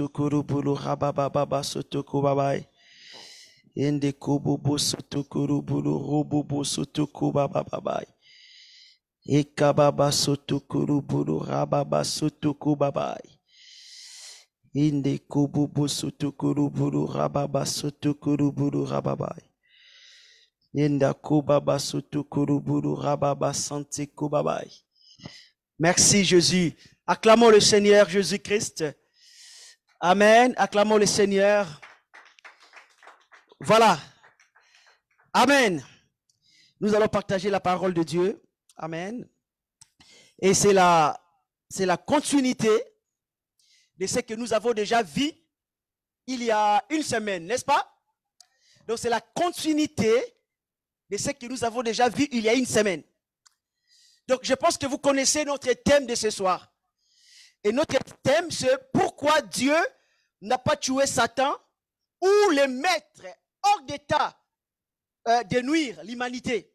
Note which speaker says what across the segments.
Speaker 1: sutukuru bulu rabababa sutuku babai. Ende kububu sutukuru bulu rububu sutuku bababai. Ekababa sutukuru bulu rababa sutuku babai. Inde kububu sutukuru bulu rababa sutukuru bulu rababai. Inda kubaba sutukuru bulu rababa santi kubabai. Merci Jésus. Acclamons le Seigneur Jésus-Christ. Amen. Acclamons le Seigneur. Voilà. Amen. Nous allons partager la parole de Dieu. Amen. Et c'est la continuité de ce que nous avons déjà vu il y a une semaine, n'est-ce pas? Donc c'est la continuité de ce que nous avons déjà vu il y a une semaine. Donc je pense que vous connaissez notre thème de ce soir. Et notre thème c'est pourquoi Dieu n'a pas tué Satan ou le mettre hors d'état de nuire l'humanité.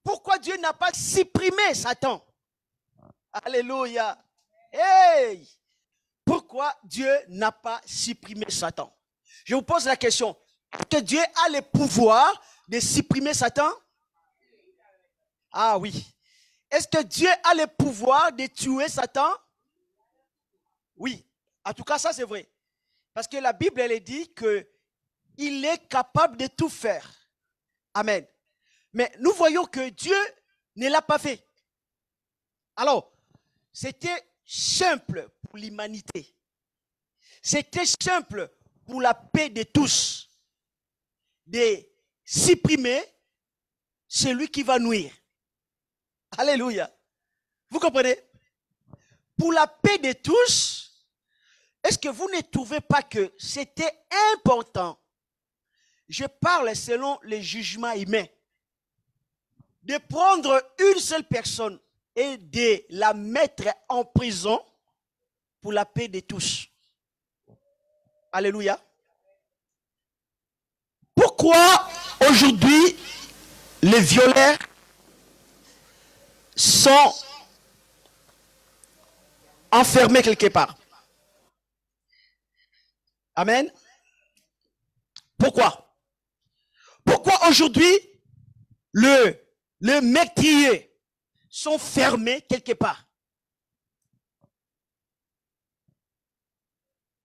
Speaker 1: Pourquoi Dieu n'a pas supprimé Satan? Alléluia. Hey! Pourquoi Dieu n'a pas supprimé Satan? Je vous pose la question. Est-ce que Dieu a le pouvoir de supprimer Satan? Ah oui. Est-ce que Dieu a le pouvoir de tuer Satan? Oui. En tout cas, ça c'est vrai. Parce que la Bible, elle dit qu'il est capable de tout faire. Amen. Mais nous voyons que Dieu ne l'a pas fait. Alors, c'était simple pour l'humanité. C'était simple pour la paix de tous de supprimer celui qui va nuire. Alléluia. Vous comprenez? Pour la paix de tous, est-ce que vous ne trouvez pas que c'était important? Je parle selon les jugements humains. De prendre une seule personne et de la mettre en prison pour la paix de tous. Alléluia. Pourquoi aujourd'hui les violeurs sont enfermés quelque part? Amen. Pourquoi? Pourquoi aujourd'hui les meurtriers sont fermés quelque part?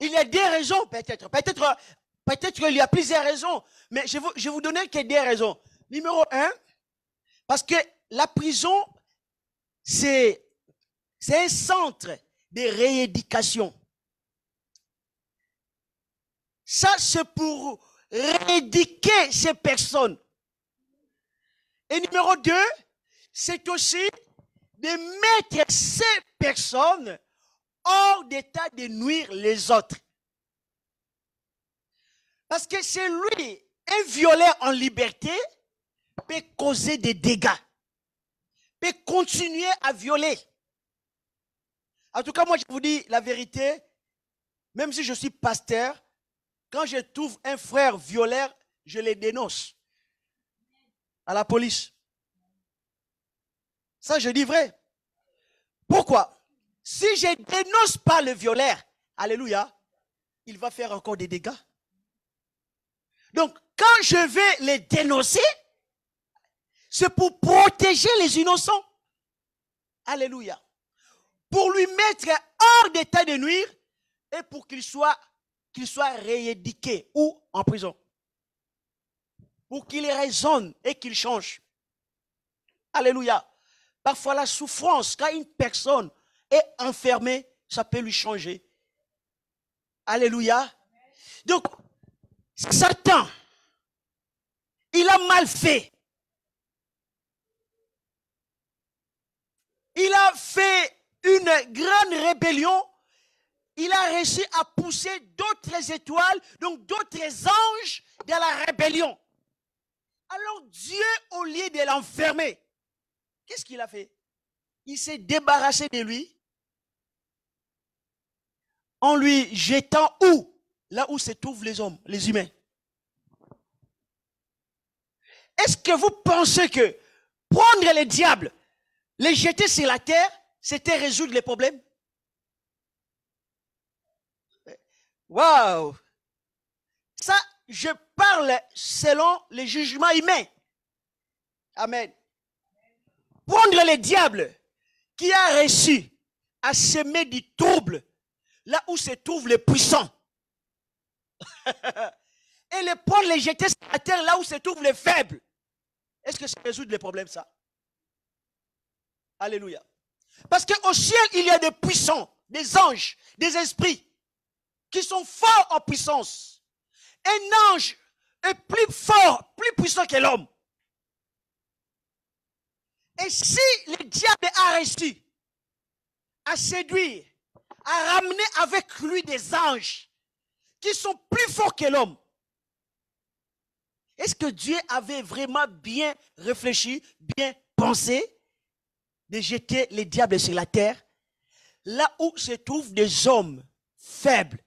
Speaker 1: Il y a des raisons peut-être. Peut-être qu'il y a plusieurs raisons. Mais je vais vous donner que des raisons. Numéro 1, parce que la prison, c'est un centre de rééducation. Ça, c'est pour rééduquer ces personnes. Et numéro 2, c'est aussi de mettre ces personnes hors d'état de nuire les autres. Parce que c'est lui, un violeur en liberté, peut causer des dégâts, peut continuer à violer. En tout cas, moi, je vous dis la vérité, même si je suis pasteur, quand je trouve un frère violeur, je le dénonce à la police. Ça, je dis vrai. Pourquoi? Si je ne dénonce pas le violeur, alléluia, il va faire encore des dégâts. Donc, quand je vais les dénoncer, c'est pour protéger les innocents. Alléluia. Pour lui mettre hors d'état de nuire et pour qu'il soit rééduqué ou en prison. Pour qu'il raisonne et qu'il change. Alléluia. Parfois la souffrance, quand une personne est enfermée, ça peut lui changer. Alléluia. Donc, Satan, il a mal fait. Il a fait une grande rébellion. Il a réussi à pousser d'autres étoiles, donc d'autres anges dans la rébellion. Alors Dieu, au lieu de l'enfermer, qu'est-ce qu'il a fait? Il s'est débarrassé de lui en lui jetant où? Là où se trouvent les hommes, les humains. Est-ce que vous pensez que prendre les diables, les jeter sur la terre, c'était résoudre les problèmes? Waouh! Ça, je parle selon les jugements humains. Amen. Prendre le diable qui a réussi à semer du trouble là où se trouvent les puissants. Et les prendre, les jeter sur la terre là où se trouvent les faibles. Est-ce que ça résout les problèmes, ça? Alléluia. Parce qu'au ciel, il y a des puissants, des anges, des esprits qui sont forts en puissance. Un ange est plus fort, plus puissant que l'homme. Et si le diable a réussi à séduire, à ramener avec lui des anges qui sont plus forts que l'homme, est-ce que Dieu avait vraiment bien réfléchi, bien pensé de jeter les diables sur la terre, là où se trouvent des hommes faibles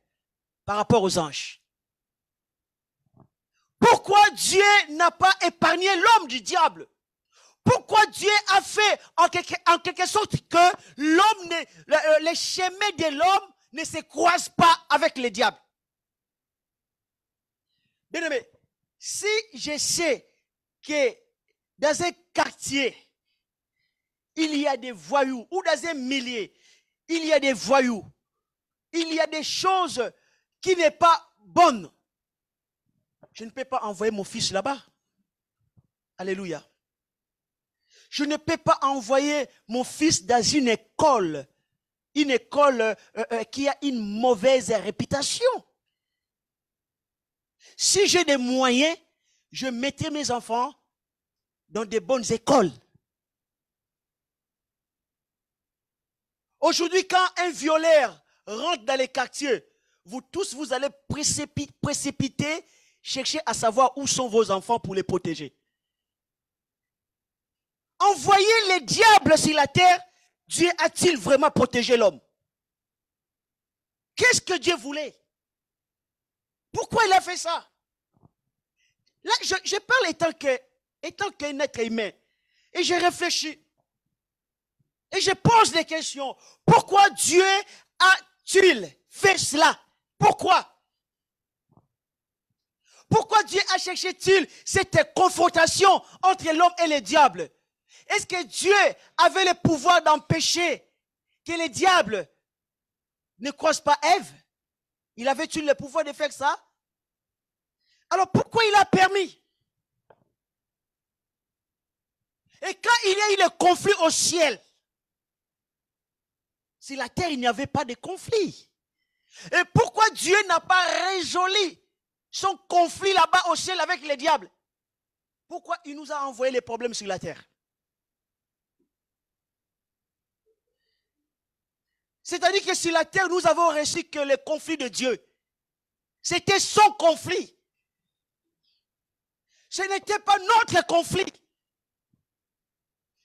Speaker 1: par rapport aux anges? Pourquoi Dieu n'a pas épargné l'homme du diable? Pourquoi Dieu a fait en quelque sorte que les chemins de l'homme ne se croisent pas avec les diables? Bien aimé, si je sais que dans un quartier, il y a des voyous, ou dans un millier, il y a des voyous, il y a des choses qui ne sont pas bonnes, je ne peux pas envoyer mon fils là-bas. Alléluia. Je ne peux pas envoyer mon fils dans une école qui a une mauvaise réputation. Si j'ai des moyens, je mettrai mes enfants dans des bonnes écoles. Aujourd'hui, quand un violeur rentre dans les quartiers, vous tous, vous allez précipiter, chercher à savoir où sont vos enfants pour les protéger. Envoyer les diables sur la terre, Dieu a-t-il vraiment protégé l'homme? Qu'est-ce que Dieu voulait? Pourquoi il a fait ça? Là, je parle étant qu'un être humain. Et je réfléchis. Et je pose des questions. Pourquoi Dieu a-t-il fait cela? Pourquoi? Pourquoi Dieu a cherché-t-il cette confrontation entre l'homme et le diable? Est-ce que Dieu avait le pouvoir d'empêcher que les diables ne croisent pas Ève? Il avait-il le pouvoir de faire ça? Alors pourquoi il a permis? Et quand il y a eu le conflit au ciel, sur la terre, il n'y avait pas de conflit. Et pourquoi Dieu n'a pas résolu son conflit là-bas au ciel avec les diables? Pourquoi il nous a envoyé les problèmes sur la terre? C'est-à-dire que sur la terre, nous avons reçu que le conflit de Dieu. C'était son conflit. Ce n'était pas notre conflit.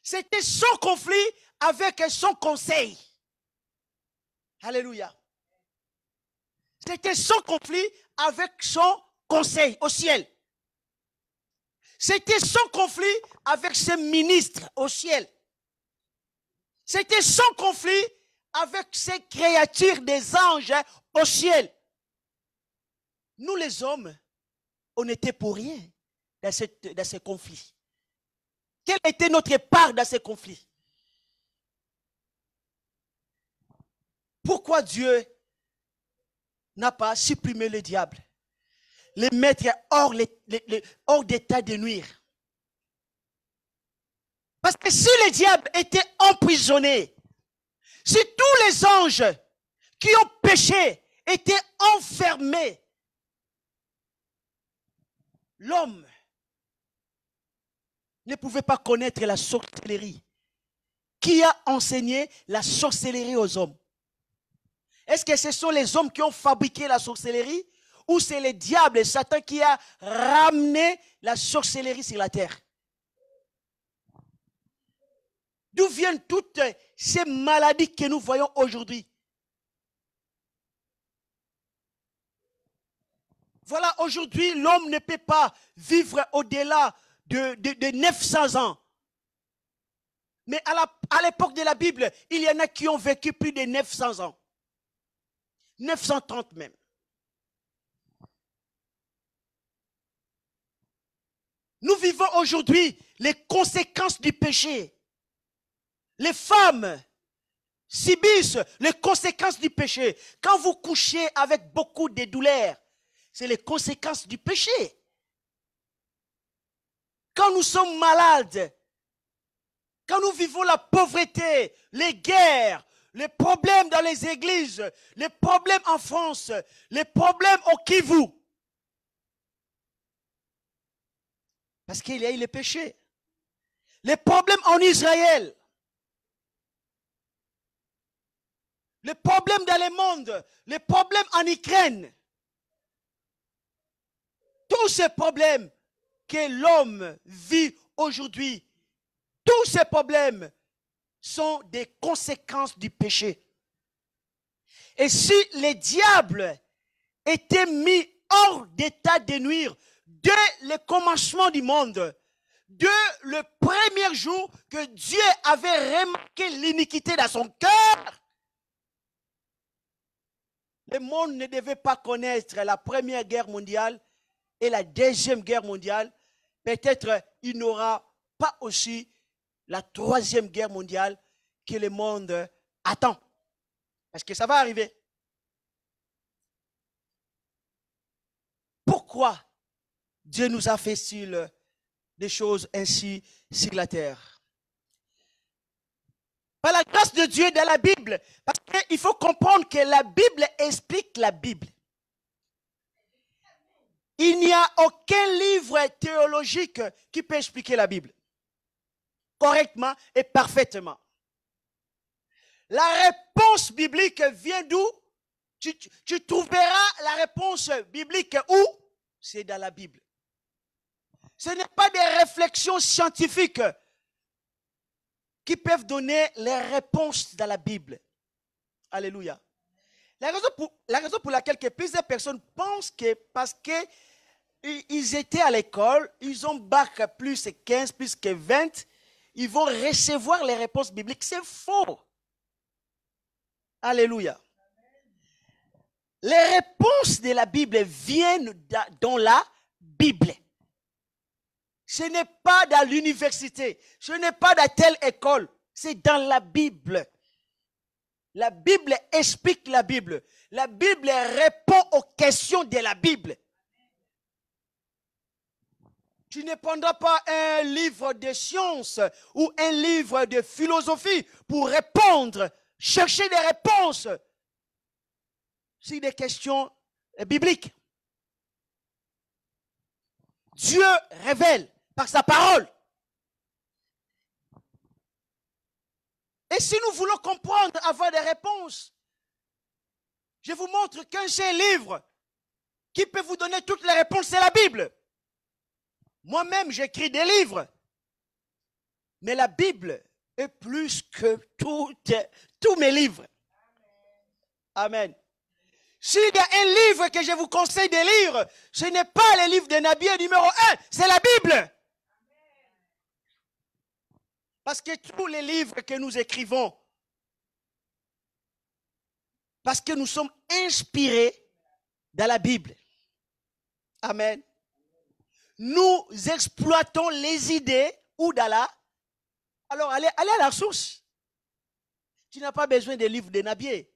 Speaker 1: C'était son conflit avec son conseil. Alléluia. C'était son conflit avec son conseil au ciel. C'était son conflit avec ses ministres au ciel. C'était son conflit avec ses créatures des anges au ciel. Nous les hommes, on n'était pour rien dans ce conflit. Quelle était notre part dans ce conflit? Pourquoi Dieu n'a pas supprimé le diable, les mettre hors d'état de nuire? Parce que si le diable était emprisonné, si tous les anges qui ont péché étaient enfermés, l'homme ne pouvait pas connaître la sorcellerie. Qui a enseigné la sorcellerie aux hommes? Est-ce que ce sont les hommes qui ont fabriqué la sorcellerie ou c'est le diable et Satan qui a ramené la sorcellerie sur la terre? D'où viennent toutes ces maladies que nous voyons aujourd'hui? Voilà, aujourd'hui, l'homme ne peut pas vivre au-delà de 900 ans. Mais à l'époque de la Bible, il y en a qui ont vécu plus de 900 ans. 930 même. Nous vivons aujourd'hui les conséquences du péché. Les femmes subissent les conséquences du péché. Quand vous couchez avec beaucoup de douleurs, c'est les conséquences du péché. Quand nous sommes malades, quand nous vivons la pauvreté, les guerres, les problèmes dans les églises, les problèmes en France, les problèmes au Kivu, parce qu'il y a eu les péchés. Les problèmes en Israël, les problèmes dans le monde, les problèmes en Ukraine, tous ces problèmes que l'homme vit aujourd'hui, tous ces problèmes sont des conséquences du péché. Et si les diables étaient mis hors d'état de nuire dès le commencement du monde, dès le premier jour que Dieu avait remarqué l'iniquité dans son cœur, le monde ne devait pas connaître la Première Guerre mondiale et la Deuxième Guerre mondiale. Peut-être il n'aura pas aussi la Troisième Guerre mondiale que le monde attend. Parce que ça va arriver. Pourquoi Dieu nous a fait des choses ainsi sur la terre? Par la grâce de Dieu dans la Bible. Parce qu'il faut comprendre que la Bible explique la Bible. Il n'y a aucun livre théologique qui peut expliquer la Bible correctement et parfaitement. La réponse biblique vient d'où? Tu trouveras la réponse biblique où? C'est dans la Bible. Ce n'est pas des réflexions scientifiques qui peuvent donner les réponses dans la Bible. Alléluia. La raison pour laquelle plusieurs personnes pensent que parce qu'ils étaient à l'école, ils ont bac plus que 15, plus que 20, ils vont recevoir les réponses bibliques. C'est faux. Alléluia. Les réponses de la Bible viennent dans la Bible. Ce n'est pas dans l'université, ce n'est pas dans telle école, c'est dans la Bible. La Bible explique la Bible. La Bible répond aux questions de la Bible. Tu ne prendras pas un livre de sciences ou un livre de philosophie pour répondre, chercher des réponses sur des questions bibliques. Dieu révèle par sa parole. Et si nous voulons comprendre, avoir des réponses, je vous montre qu'un seul livre qui peut vous donner toutes les réponses, c'est la Bible. Moi-même, j'écris des livres. Mais la Bible est plus que tous mes livres. Amen. S'il y a un livre que je vous conseille de lire, ce n'est pas le livre de Nabi numéro 1, c'est la Bible. Parce que tous les livres que nous écrivons, parce que nous sommes inspirés dans la Bible. Amen. Nous exploitons les idées ou dans la... Alors, allez à la source. Tu n'as pas besoin des livres de Nabi.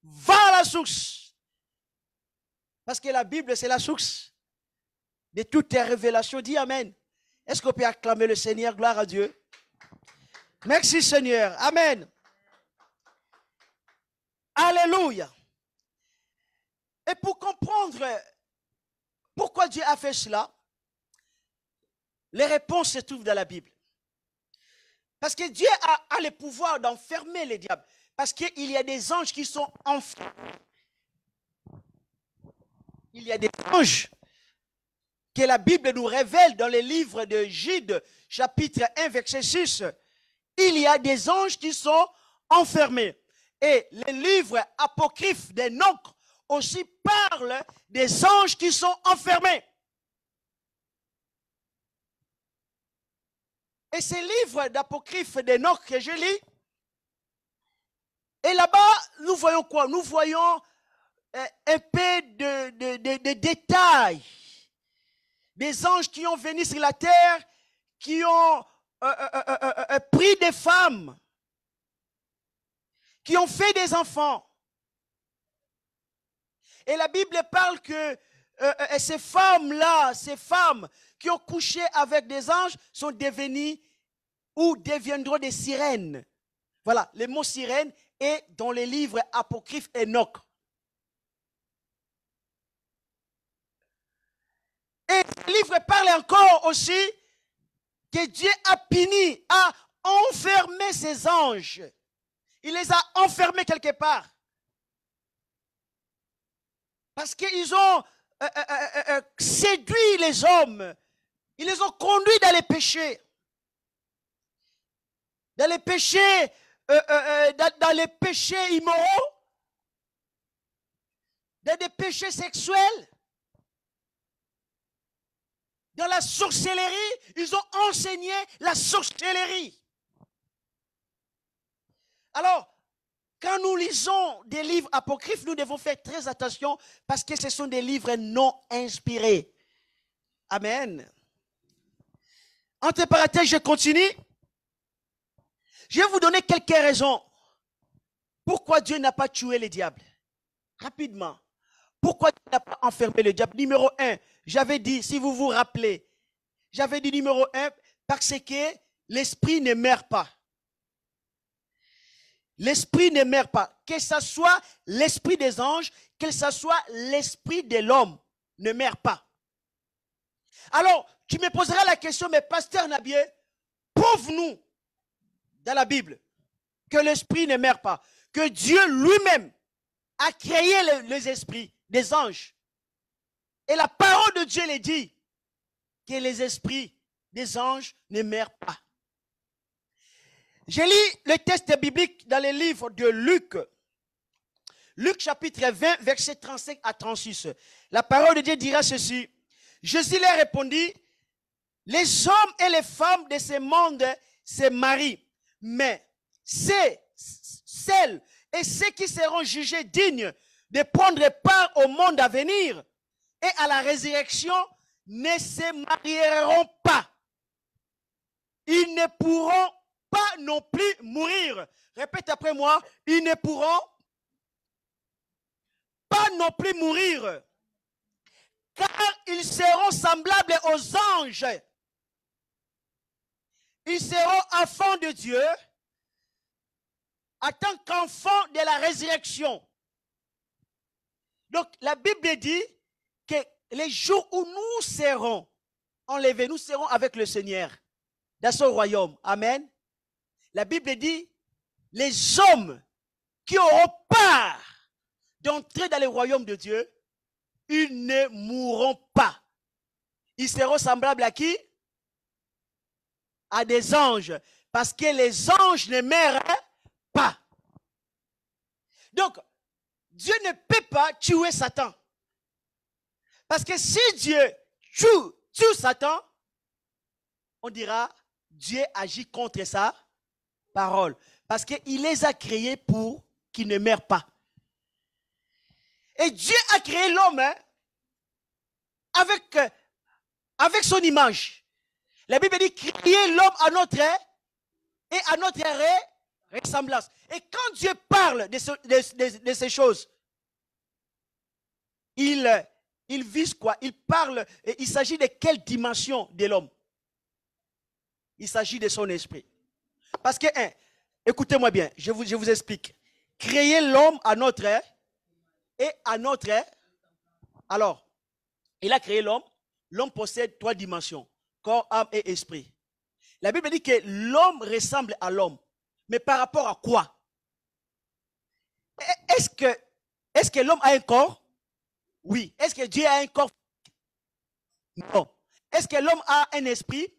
Speaker 1: Va à la source. Parce que la Bible, c'est la source de toutes tes révélations. Dis Amen. Est-ce qu'on peut acclamer le Seigneur? Gloire à Dieu. Merci Seigneur. Amen. Alléluia. Et pour comprendre pourquoi Dieu a fait cela, les réponses se trouvent dans la Bible. Parce que Dieu a le pouvoir d'enfermer les diables. Parce qu'il y a des anges qui sont enfermés. Il y a des anges que la Bible nous révèle dans le livre de Jude, chapitre 1, verset 6. Il y a des anges qui sont enfermés. Et le livre apocryphe d'Enoch aussi parle des anges qui sont enfermés. Et ce livre d'apocryphe d'Enoch que je lis, et là-bas, nous voyons quoi? Nous voyons un peu de détails des anges qui ont venu sur la terre, qui ont pris des femmes, qui ont fait des enfants. Et la Bible parle que ces femmes-là, ces femmes qui ont couché avec des anges sont devenues ou deviendront des sirènes. Voilà, le mot sirène est dans les livres apocryphes Enoch. Et le livre parle encore aussi que Dieu a puni, a enfermé ses anges. Il les a enfermés quelque part. Parce qu'ils ont séduit les hommes. Ils les ont conduits dans les péchés. Dans les péchés, dans les péchés immoraux. Dans des péchés sexuels. Dans la sorcellerie, ils ont enseigné la sorcellerie. Alors, quand nous lisons des livres apocryphes, nous devons faire très attention parce que ce sont des livres non inspirés. Amen. Entre parenthèses, je continue. Je vais vous donner quelques raisons pourquoi Dieu n'a pas tué les diables. Rapidement. Pourquoi Dieu n'a pas enfermé le diable? Numéro 1, j'avais dit, si vous vous rappelez, j'avais dit numéro 1, parce que l'esprit ne meurt pas. L'esprit ne meurt pas. Que ce soit l'esprit des anges, que ce soit l'esprit de l'homme, ne meurt pas. Alors, tu me poseras la question, mais pasteur Nabié, prouve-nous dans la Bible que l'esprit ne meurt pas, que Dieu lui-même a créé les esprits des anges. Et la parole de Dieu le dit, que les esprits des anges ne meurent pas. Je lis le texte biblique dans le livre de Luc. Luc chapitre 20, versets 35 à 36. La parole de Dieu dira ceci. Jésus leur répondit, les hommes et les femmes de ce monde se marient, mais celles et ceux qui seront jugés dignes de prendre part au monde à venir et à la résurrection ne se marieront pas. Ils ne pourront pas non plus mourir. Répète après moi, ils ne pourront pas non plus mourir, car ils seront semblables aux anges. Ils seront enfants de Dieu en tant qu'enfants de la résurrection. Donc la Bible dit que les jours où nous serons enlevés, nous serons avec le Seigneur dans son royaume. Amen. La Bible dit, les hommes qui auront part d'entrer dans le royaume de Dieu, ils ne mourront pas. Ils seront semblables à qui? À des anges. Parce que les anges ne meurent pas. Donc, Dieu ne peut pas tuer Satan. Parce que si Dieu tue Satan, on dira, Dieu agit contre sa parole. Parce qu'il les a créés pour qu'ils ne meurent pas. Et Dieu a créé l'homme avec son image. La Bible dit, créer l'homme à notre et à notre ressemblance. Et quand Dieu parle de ces choses, il vise quoi? Il parle, et il s'agit de quelle dimension de l'homme? Il s'agit de son esprit. Parce que, écoutez-moi bien, je vous explique. Créer l'homme à notre et à notre. Alors, il a créé l'homme. L'homme possède 3 dimensions, corps, âme et esprit. La Bible dit que l'homme ressemble à l'homme. Mais par rapport à quoi? Est-ce que l'homme a un corps? Oui. Est-ce que Dieu a un corps? Non. Est-ce que l'homme a un esprit?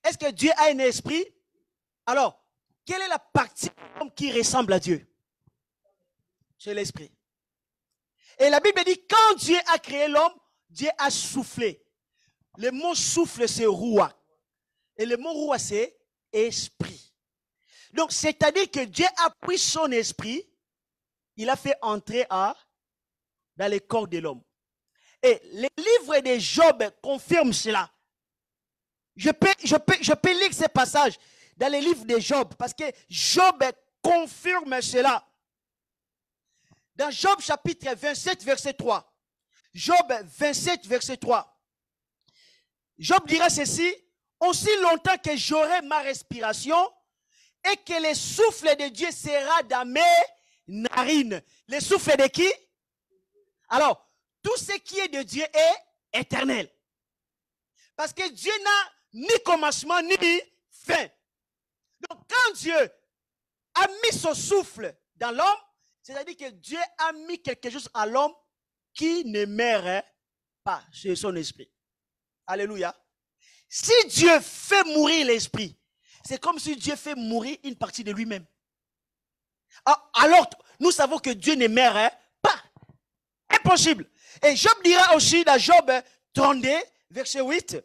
Speaker 1: Est-ce que Dieu a un esprit? Alors, quelle est la partie de l'homme qui ressemble à Dieu? C'est l'esprit. Et la Bible dit, quand Dieu a créé l'homme, Dieu a soufflé. Le mot souffle, c'est roua. Et le mot roua, c'est esprit. Donc, c'est-à-dire que Dieu a pris son esprit, il a fait entrer dans le corps de l'homme. Et le livre de Job confirme cela. Je peux lire ces passages dans les livres de Job parce que Job confirme cela. Dans Job chapitre 27, verset 3. Job 27, verset 3. Job dira ceci: aussi longtemps que j'aurai ma respiration et que le souffle de Dieu sera dans mes narines. Le souffle de qui? Alors, tout ce qui est de Dieu est éternel. Parce que Dieu n'a ni commencement ni fin. Donc, quand Dieu a mis son souffle dans l'homme, c'est-à-dire que Dieu a mis quelque chose à l'homme qui ne meurt pas sur son esprit. Alléluia. Si Dieu fait mourir l'esprit, c'est comme si Dieu fait mourir une partie de lui-même. Alors, nous savons que Dieu ne meurt pas. Impossible. Et Job dira aussi dans Job 32, verset 8,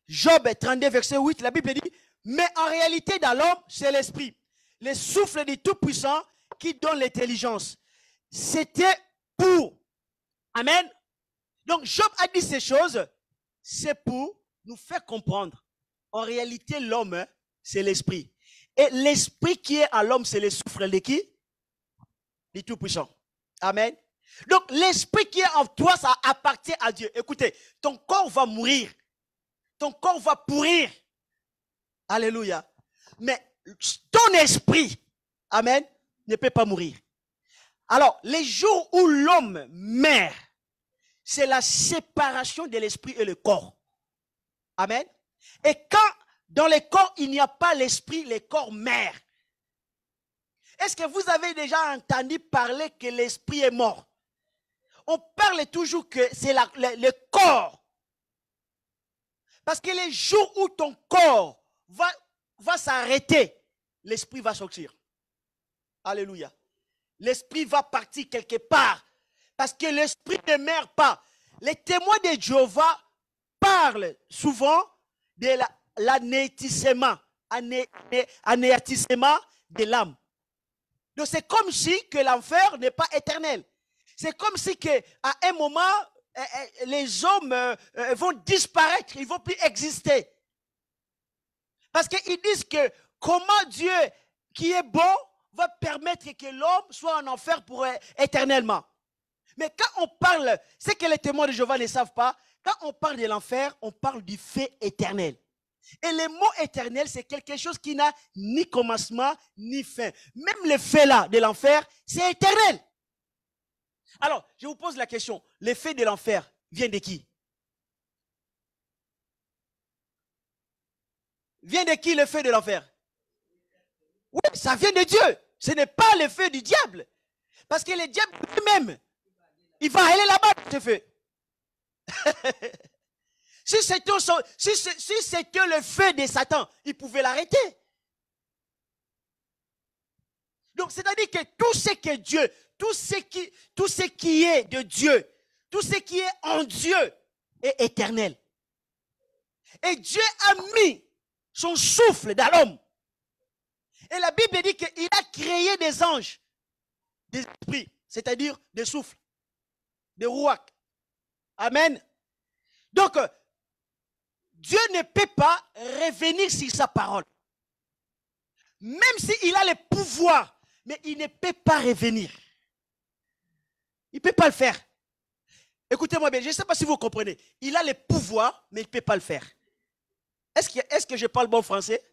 Speaker 1: Job 32, verset 8, la Bible dit, mais en réalité dans l'homme, c'est l'esprit, le souffle du Tout-Puissant qui donne l'intelligence. C'était pour. Amen. Donc Job a dit ces choses, c'est pour nous faire comprendre. En réalité, l'homme, c'est l'esprit. Et l'esprit qui est en l'homme, c'est le souffle de qui? Du Tout-Puissant. Amen. Donc l'esprit qui est en toi, ça appartient à Dieu. Écoutez, ton corps va mourir. Ton corps va pourrir. Alléluia. Mais ton esprit, amen, ne peut pas mourir. Alors, les jours où l'homme meurt, c'est la séparation de l'esprit et le corps. Amen. Et quand dans le corps, il n'y a pas l'esprit, le corps meurt. Est-ce que vous avez déjà entendu parler que l'esprit est mort? On parle toujours que c'est le corps. Parce que les jours où ton corps va s'arrêter, l'esprit va sortir. Alléluia. L'esprit va partir quelque part. Parce que l'esprit ne meurt pas. Les témoins de Jéhovah parlent souvent de l'anéantissement de l'âme. Donc c'est comme si que l'enfer n'est pas éternel. C'est comme si que, à un moment, les hommes vont disparaître, ils ne vont plus exister. Parce qu'ils disent que comment Dieu, qui est bon, va permettre que l'homme soit en enfer pour éternellement. Mais quand on parle, c'est que les témoins de Jéhovah ne savent pas, quand on parle de l'enfer, on parle du fait éternel. Et le mot éternel, c'est quelque chose qui n'a ni commencement, ni fin. Même le fait là de l'enfer, c'est éternel. Alors, je vous pose la question, l'effet de l'enfer vient de qui? Vient de qui l'effet de l'enfer? Oui, ça vient de Dieu. Ce n'est pas l'effet du diable. Parce que le diable lui-même, il va aller là-bas, ce feu. Si c'était le feu de Satan, il pouvait l'arrêter. Donc, c'est-à-dire que tout ce que Dieu, tout ce qui est de Dieu, tout ce qui est en Dieu est éternel. Et Dieu a mis son souffle dans l'homme. Et la Bible dit qu'il a créé des anges, des esprits, c'est-à-dire des souffles, des rouacs. Amen. Donc, Dieu ne peut pas revenir sur sa parole. Même s'il a le pouvoir, mais il ne peut pas revenir. Il ne peut pas le faire. Écoutez-moi bien, je ne sais pas si vous comprenez. Il a le pouvoir, mais il ne peut pas le faire. Est-ce que je parle bon français?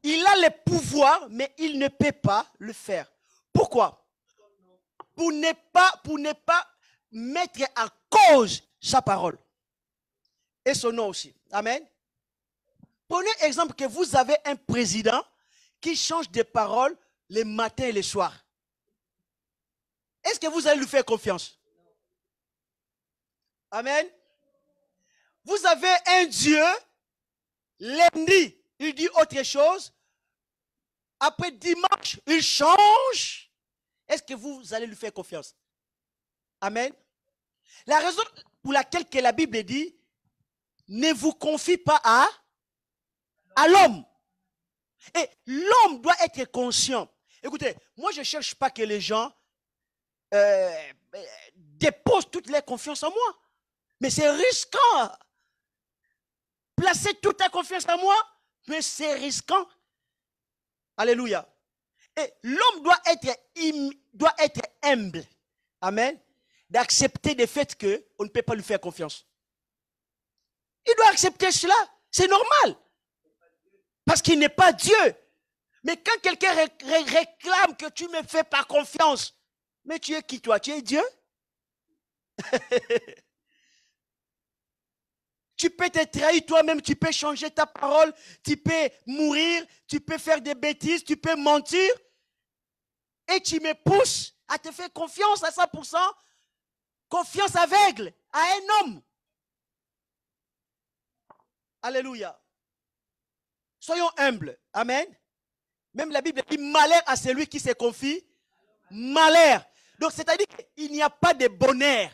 Speaker 1: Il a le pouvoir, mais il ne peut pas le faire. Pourquoi? Pour ne pas mettre en cause sa parole. Et son nom aussi. Amen. Prenez exemple que vous avez un président qui change de parole le matin et le soir. Est-ce que vous allez lui faire confiance? Amen. Vous avez un Dieu, lundi, il dit autre chose. Après dimanche, il change. Est-ce que vous allez lui faire confiance? Amen. La raison pour laquelle que la Bible dit, ne vous confie pas à l'homme. Et l'homme doit être conscient. Écoutez, moi je ne cherche pas que les gens déposent posent toute leur confiance en moi. Mais c'est risquant. Placer toute ta confiance en moi, mais c'est risquant. Alléluia. Et l'homme doit être humble. Amen. D'accepter le fait qu'on ne peut pas lui faire confiance. Il doit accepter cela. C'est normal. Parce qu'il n'est pas Dieu. Mais quand quelqu'un réclame que tu me fais pas confiance, mais tu es qui toi? Tu es Dieu? Tu peux te trahir toi-même, tu peux changer ta parole, tu peux mourir, tu peux faire des bêtises, tu peux mentir. Et tu me pousses à te faire confiance à 100%, confiance aveugle à un homme. Alléluia. Soyons humbles. Amen. Même la Bible dit malheur à celui qui se confie. Malheur. Donc c'est-à-dire qu'il n'y a pas de bonheur.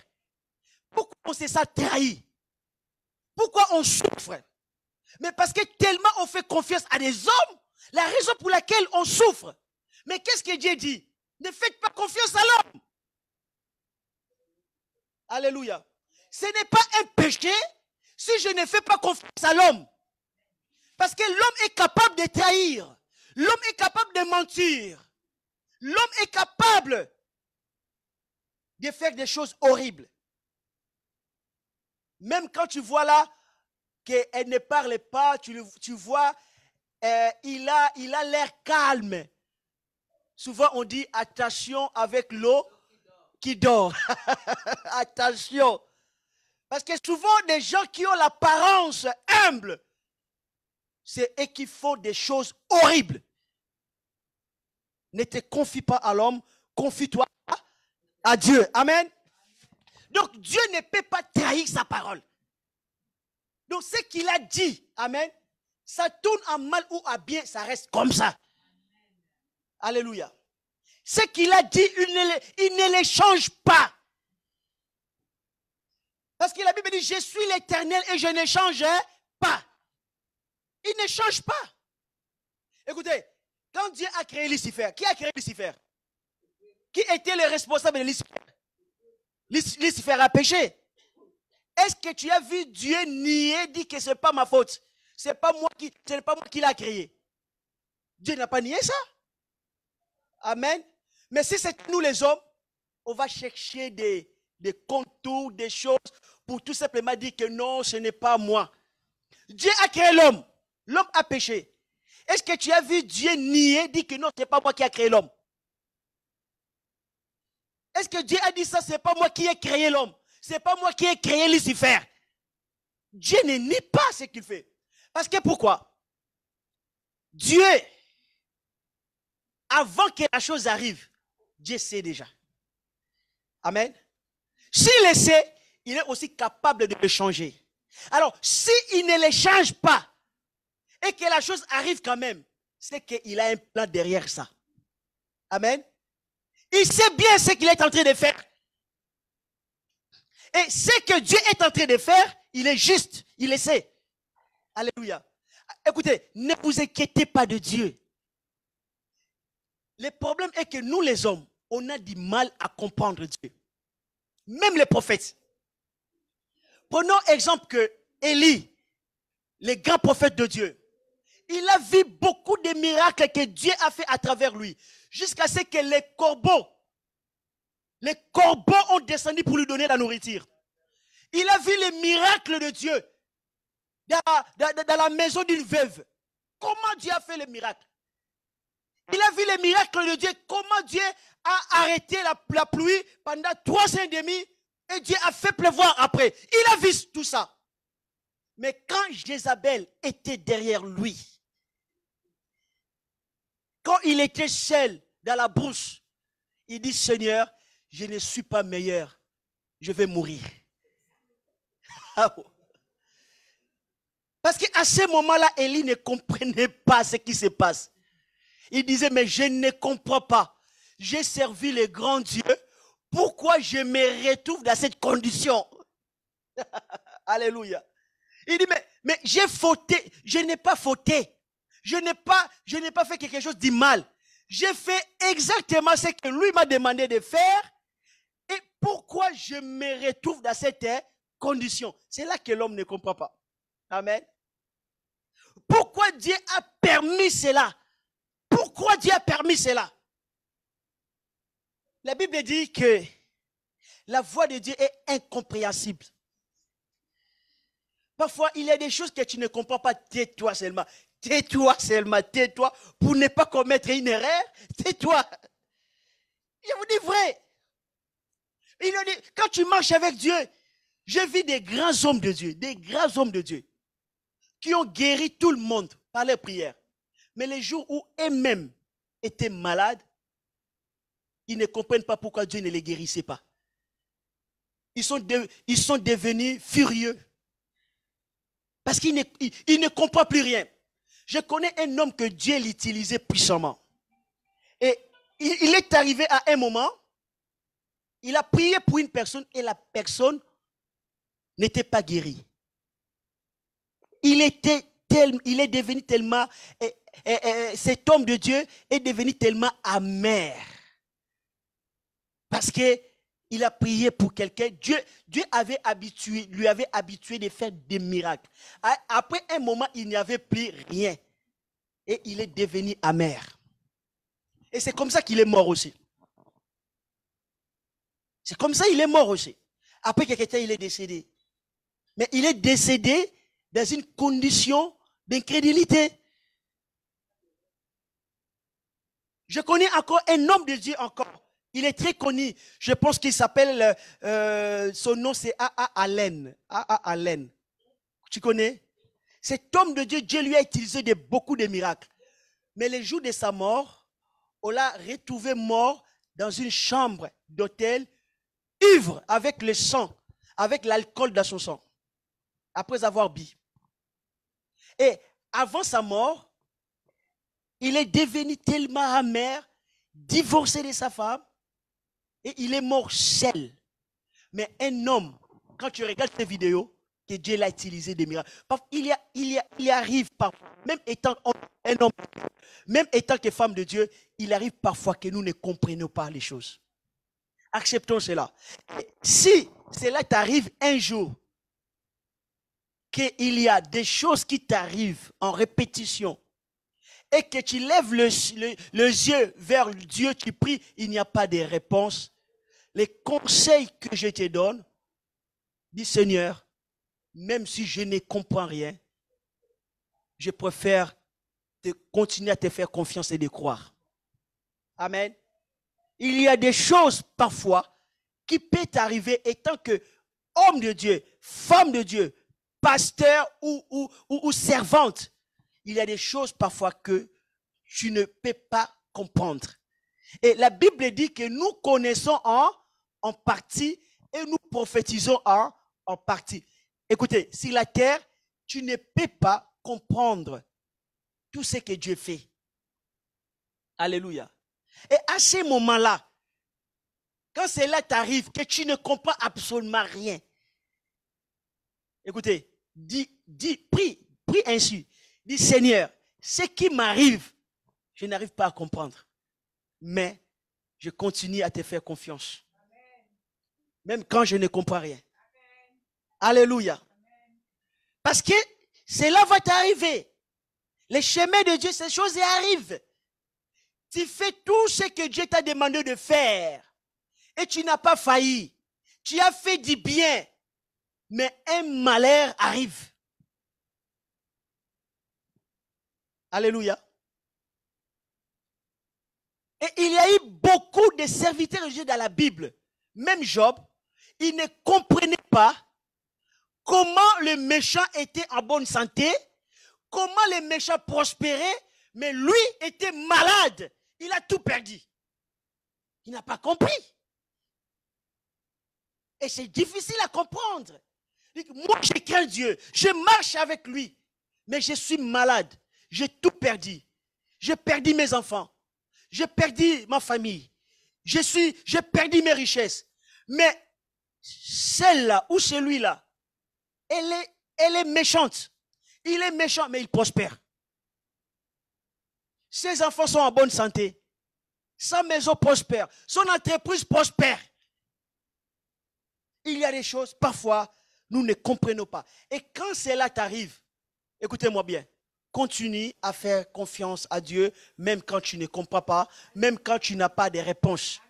Speaker 1: Pourquoi on s'est ça trahi? Pourquoi on souffre? Mais parce que tellement on fait confiance à des hommes, la raison pour laquelle on souffre. Mais qu'est-ce que Dieu dit? Ne faites pas confiance à l'homme. Alléluia. Ce n'est pas un péché si je ne fais pas confiance à l'homme. Parce que l'homme est capable de trahir. L'homme est capable de mentir. L'homme est capable de faire des choses horribles. Même quand tu vois là qu'elle ne parle pas, tu vois, il a l'air calme. Souvent on dit attention avec l'eau qui dort. Attention. Parce que souvent des gens qui ont l'apparence humble, c'est eux qui font des choses horribles. Ne te confie pas à l'homme, confie-toi à Dieu. Amen. Donc Dieu ne peut pas trahir sa parole. Donc ce qu'il a dit, amen, ça tourne en mal ou à bien, ça reste comme ça. Alléluia. Ce qu'il a dit, il ne les change pas. Parce que la Bible dit, je suis l'Éternel et je ne change pas. Il ne change pas. Écoutez, quand Dieu a créé Lucifer, qui a créé Lucifer? Qui était le responsable de Lucifer? Lucifer a péché. Est-ce que tu as vu Dieu nier, dire que ce n'est pas ma faute? Ce n'est pas moi qui l'ai créé. Dieu n'a pas nié ça. Amen. Mais si c'est nous les hommes, on va chercher des contours, des choses pour tout simplement dire que non, ce n'est pas moi. Dieu a créé l'homme. L'homme a péché. Est-ce que tu as vu Dieu nier, dire que non, ce n'est pas moi qui ai créé l'homme? Est-ce que Dieu a dit ça, ce n'est pas moi qui ai créé l'homme? Ce n'est pas moi qui ai créé Lucifer. Dieu ne nie pas ce qu'il fait. Parce que pourquoi? Dieu, avant que la chose arrive, Dieu sait déjà. Amen. S'il le sait, il est aussi capable de le changer. Alors, s'il ne le change pas et que la chose arrive quand même, c'est qu'il a un plan derrière ça. Amen. Il sait bien ce qu'il est en train de faire. Et ce que Dieu est en train de faire, il est juste. Il le sait. Alléluia. Écoutez, ne vous inquiétez pas de Dieu. Le problème est que nous les hommes, on a du mal à comprendre Dieu. Même les prophètes. Prenons exemple que Élie, le grand prophète de Dieu, il a vu beaucoup de miracles que Dieu a fait à travers lui. Jusqu'à ce que les corbeaux ont descendu pour lui donner la nourriture. Il a vu les miracles de Dieu dans la maison d'une veuve. Comment Dieu a fait les miracles? Il a vu les miracles de Dieu. Comment Dieu a arrêté la pluie pendant 3 ans et demi et Dieu a fait pleuvoir après. Il a vu tout ça. Mais quand Jézabel était derrière lui, quand il était seul dans la brousse, il dit, Seigneur, je ne suis pas meilleur. Je vais mourir. Parce qu'à ce moment-là, Élie ne comprenait pas ce qui se passe. Il disait, mais je ne comprends pas. J'ai servi le grand Dieu. Pourquoi je me retrouve dans cette condition? Alléluia. Il dit, mais j'ai fauté. Je n'ai pas fauté. Je n'ai pas fait quelque chose de mal. J'ai fait exactement ce que lui m'a demandé de faire. Et pourquoi je me retrouve dans cette condition? C'est là que l'homme ne comprend pas. Amen. Pourquoi Dieu a permis cela? Pourquoi Dieu a permis cela? La Bible dit que la voix de Dieu est incompréhensible. Parfois, il y a des choses que tu ne comprends pas. Tais-toi seulement. Tais-toi seulement. Tais-toi pour ne pas commettre une erreur. Tais-toi. Je vous dis vrai. Quand tu marches avec Dieu, je vis des grands hommes de Dieu, des grands hommes de Dieu, qui ont guéri tout le monde par les prières. Mais les jours où eux-mêmes étaient malades, ils ne comprennent pas pourquoi Dieu ne les guérissait pas. Ils sont devenus furieux. Parce qu'ils ne comprennent plus rien. Je connais un homme que Dieu l'utilisait puissamment. Et il est arrivé à un moment, il a prié pour une personne et la personne n'était pas guérie. Il est devenu tellement, cet homme de Dieu est devenu tellement amer. Parce qu'il a prié pour quelqu'un. Dieu lui avait habitué de faire des miracles. Après un moment, il n'y avait plus rien. Et il est devenu amer. Et c'est comme ça qu'il est mort aussi. C'est comme ça qu'il est mort aussi. Après quelques temps, il est décédé. Mais il est décédé dans une condition d'incrédulité. Je connais encore un homme de Dieu encore. Il est très connu. Je pense qu'il s'appelle, son nom c'est A.A. Allen. A.A. Allen. Tu connais? Cet homme de Dieu, Dieu lui a utilisé beaucoup de miracles. Mais le jour de sa mort, on l'a retrouvé mort dans une chambre d'hôtel, ivre avec le sang, avec l'alcool dans son sang, après avoir bu. Et avant sa mort, il est devenu tellement amer, divorcé de sa femme, et il est mort seul. Mais un homme, quand tu regardes ces vidéos, que Dieu l'a utilisé des miracles, il arrive parfois, même étant un homme, même étant que femme de Dieu, il arrive parfois que nous ne comprenions pas les choses. Acceptons cela. Et si cela t'arrive un jour, qu'il y a des choses qui t'arrivent en répétition, et que tu lèves les yeux vers Dieu, tu pries, il n'y a pas de réponse. Les conseils que je te donne, dis Seigneur, même si je ne comprends rien, je préfère continuer à te faire confiance et de croire. Amen. Il y a des choses parfois qui peuvent t'arriver étant que homme de Dieu, femme de Dieu, pasteur ou servante. Il y a des choses parfois que tu ne peux pas comprendre. Et la Bible dit que nous connaissons en partie et nous prophétisons en partie. Écoutez, sur la terre, tu ne peux pas comprendre tout ce que Dieu fait. Alléluia. Et à ce moment-là, quand cela t'arrive, que tu ne comprends absolument rien, écoutez, prie ainsi. Dis Seigneur, ce qui m'arrive, je n'arrive pas à comprendre. Mais je continue à te faire confiance. Même quand je ne comprends rien. Alléluia. Parce que cela va t'arriver. Les chemins de Dieu, ces choses y arrivent. Tu fais tout ce que Dieu t'a demandé de faire. Et tu n'as pas failli. Tu as fait du bien. Mais un malheur arrive. Alléluia. Et il y a eu beaucoup de serviteurs de Dieu dans la Bible. Même Job, il ne comprenait pas comment le méchant était en bonne santé, comment les méchants prospéraient, mais lui était malade. Il a tout perdu. Il n'a pas compris. Et c'est difficile à comprendre. Moi, je crains Dieu. Je marche avec lui. Mais je suis malade. J'ai tout perdu. J'ai perdu mes enfants. J'ai perdu ma famille. J'ai perdu mes richesses. Mais celle-là ou celui-là, elle est méchante. Il est méchant, mais il prospère. Ses enfants sont en bonne santé. Sa maison prospère. Son entreprise prospère. il y a des choses, parfois, nous ne comprenons pas. Et quand cela t'arrive, écoutez-moi bien, continue à faire confiance à Dieu, même quand tu ne comprends pas, même quand tu n'as pas de réponse.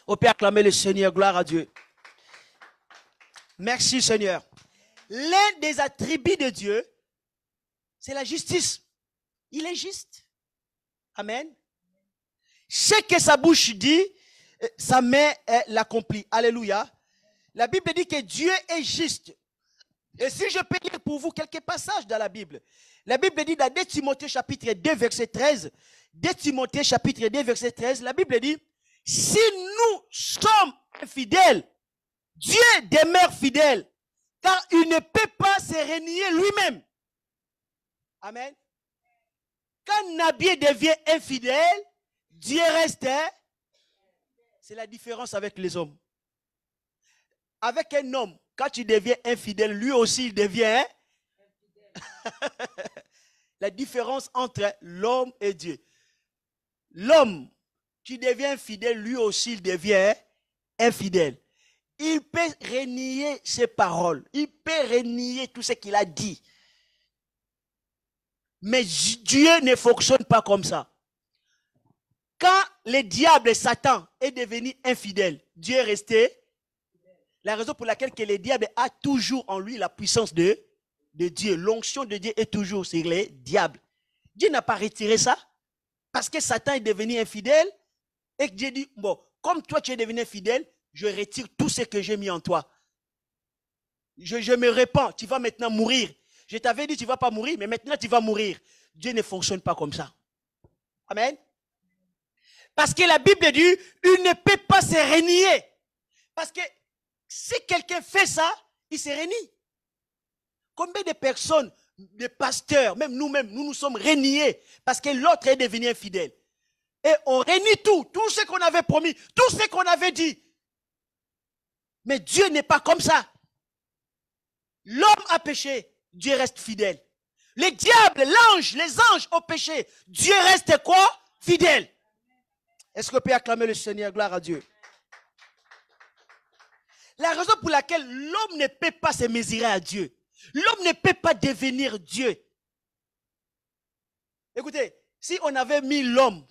Speaker 1: Au Père, acclamez le Seigneur, gloire à Dieu. Merci Seigneur. L'un des attributs de Dieu, c'est la justice. Il est juste. Amen. Ce que sa bouche dit, sa main l'accomplit. Alléluia. La Bible dit que Dieu est juste. Et si je peux lire pour vous quelques passages dans la Bible. La Bible dit dans 2 Timothée chapitre 2 verset 13. 2 Timothée chapitre 2 verset 13. La Bible dit, si nous sommes infidèles, Dieu demeure fidèle. Car il ne peut pas se renier lui-même. Amen. Quand Nabié devient infidèle, Dieu reste. C'est la différence avec les hommes. Avec un homme, quand tu deviens infidèle, lui aussi il devient. La différence entre l'homme et Dieu. L'homme, tu deviens infidèle, lui aussi il devient infidèle. Il peut renier ses paroles. Il peut renier tout ce qu'il a dit. Mais Dieu ne fonctionne pas comme ça. Quand le diable et Satan est devenu infidèle, Dieu est resté. La raison pour laquelle que le diable a toujours en lui la puissance de Dieu. L'onction de Dieu est toujours sur les diables. Dieu n'a pas retiré ça parce que Satan est devenu infidèle et que Dieu dit, bon, comme toi tu es devenu infidèle, je retire tout ce que j'ai mis en toi. Je me répands, tu vas maintenant mourir. Je t'avais dit tu ne vas pas mourir, mais maintenant tu vas mourir. Dieu ne fonctionne pas comme ça. Amen. Parce que la Bible dit, il ne peut pas se renier. Parce que si quelqu'un fait ça, il se renie. Combien de personnes, de pasteurs, même nous-mêmes, nous nous sommes reniés parce que l'autre est devenu infidèle. Et on renie tout ce qu'on avait promis, tout ce qu'on avait dit. Mais Dieu n'est pas comme ça. L'homme a péché, Dieu reste fidèle. Les diables, l'ange, les anges ont péché, Dieu reste quoi? Fidèle. Est-ce qu'on peut acclamer le Seigneur? Gloire à Dieu. La raison pour laquelle l'homme ne peut pas se mesurer à Dieu, l'homme ne peut pas devenir Dieu. Écoutez, si on avait mis l'homme,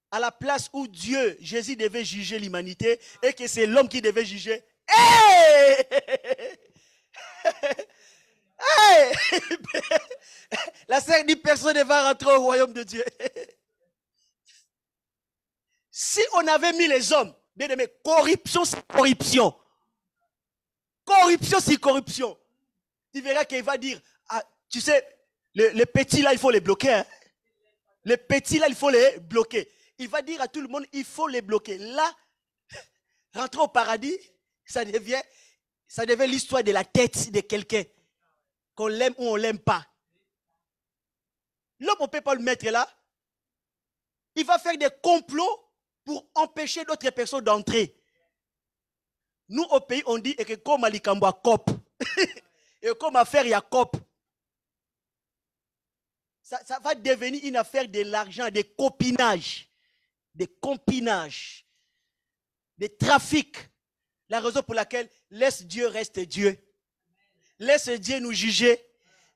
Speaker 1: à la place où Dieu, Jésus devait juger l'humanité et que c'est l'homme qui devait juger. Hey! Hey! La sœur dit personne ne va rentrer au royaume de Dieu. Si on avait mis les hommes, bien aimé, corruption c'est corruption. Corruption c'est corruption. Tu verras qu'il va dire, ah, tu sais, les petits là, il faut les bloquer. Hein? Les petits là, il faut les bloquer. Il va dire à tout le monde, il faut les bloquer. Là, rentrer au paradis, ça devient l'histoire de la tête de quelqu'un. Qu'on l'aime ou on ne l'aime pas. L'homme, on ne peut pas le mettre là. Il va faire des complots pour empêcher d'autres personnes d'entrer. Nous, au pays, on dit que comme à Likambo à cop. Et comme affaire, il y a cop. Ça va devenir une affaire de l'argent, des copinages. Des compinages. Des trafics. La raison pour laquelle laisse Dieu rester Dieu. Laisse Dieu nous juger.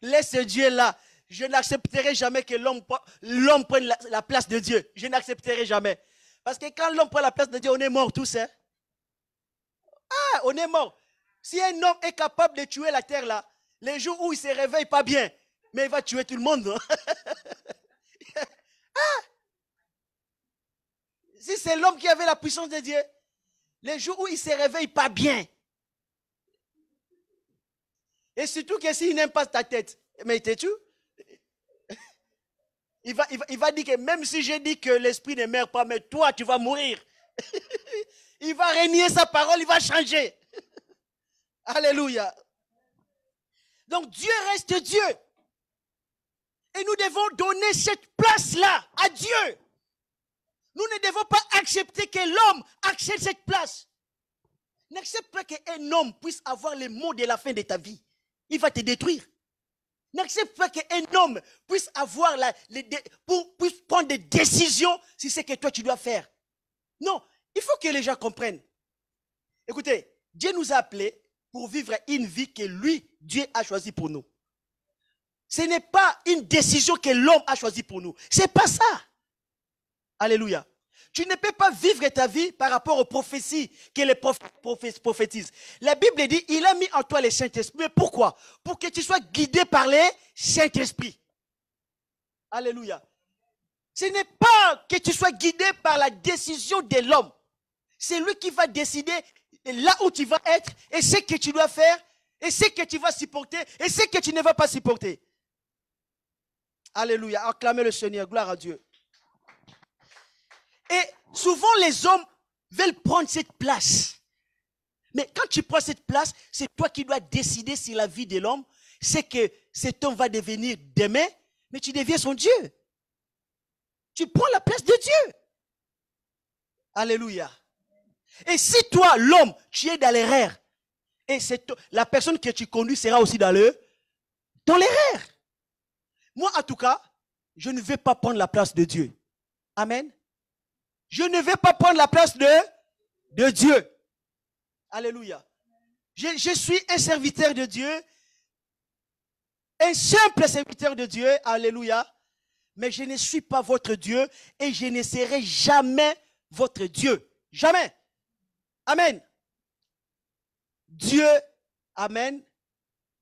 Speaker 1: Laisse Dieu là. Je n'accepterai jamais que l'homme prenne la place de Dieu. Je n'accepterai jamais. Parce que quand l'homme prend la place de Dieu, on est mort tous. Hein? Ah, on est mort. Si un homme est capable de tuer la terre là, les jours où il ne se réveille pas bien, mais il va tuer tout le monde. Ah! Si c'est l'homme qui avait la puissance de Dieu, les jours où il ne se réveille pas bien, et surtout que s'il n'aime pas ta tête, mais t'es-tu? Il va dire que même si j'ai dit que l'esprit ne meurt pas, mais toi, tu vas mourir. Il va renier sa parole, il va changer. Alléluia. Donc Dieu reste Dieu. Et nous devons donner cette place-là à Dieu. Nous ne devons pas accepter que l'homme accepte cette place. N'accepte pas qu'un homme puisse avoir les mots de la fin de ta vie. Il va te détruire. N'accepte pas qu'un homme puisse avoir puisse prendre des décisions sur ce que toi tu dois faire. Non, il faut que les gens comprennent. Écoutez, Dieu nous a appelés pour vivre une vie que lui, Dieu a choisie pour nous. Ce n'est pas une décision que l'homme a choisie pour nous. Ce n'est pas ça. Alléluia. Tu ne peux pas vivre ta vie par rapport aux prophéties que les prophètes prophétisent. La Bible dit, il a mis en toi les Saint-Esprit. Mais pourquoi? Pour que tu sois guidé par les Saint-Esprit. Alléluia. Ce n'est pas que tu sois guidé par la décision de l'homme. C'est lui qui va décider là où tu vas être et ce que tu dois faire et ce que tu vas supporter et ce que tu ne vas pas supporter. Alléluia. Acclamez le Seigneur. Gloire à Dieu. Et souvent, les hommes veulent prendre cette place. Mais quand tu prends cette place, c'est toi qui dois décider si la vie de l'homme, c'est que cet homme va devenir demain, mais tu deviens son Dieu. Tu prends la place de Dieu. Alléluia. Et si toi, l'homme, tu es dans l'erreur, et la personne que tu conduis sera aussi dans l'erreur. Moi, en tout cas, je ne vais pas prendre la place de Dieu. Amen. Je ne vais pas prendre la place de Dieu. Alléluia. Je suis un serviteur de Dieu. Un simple serviteur de Dieu. Alléluia. Mais je ne suis pas votre Dieu et je ne serai jamais votre Dieu. Jamais. Amen. Dieu, amen,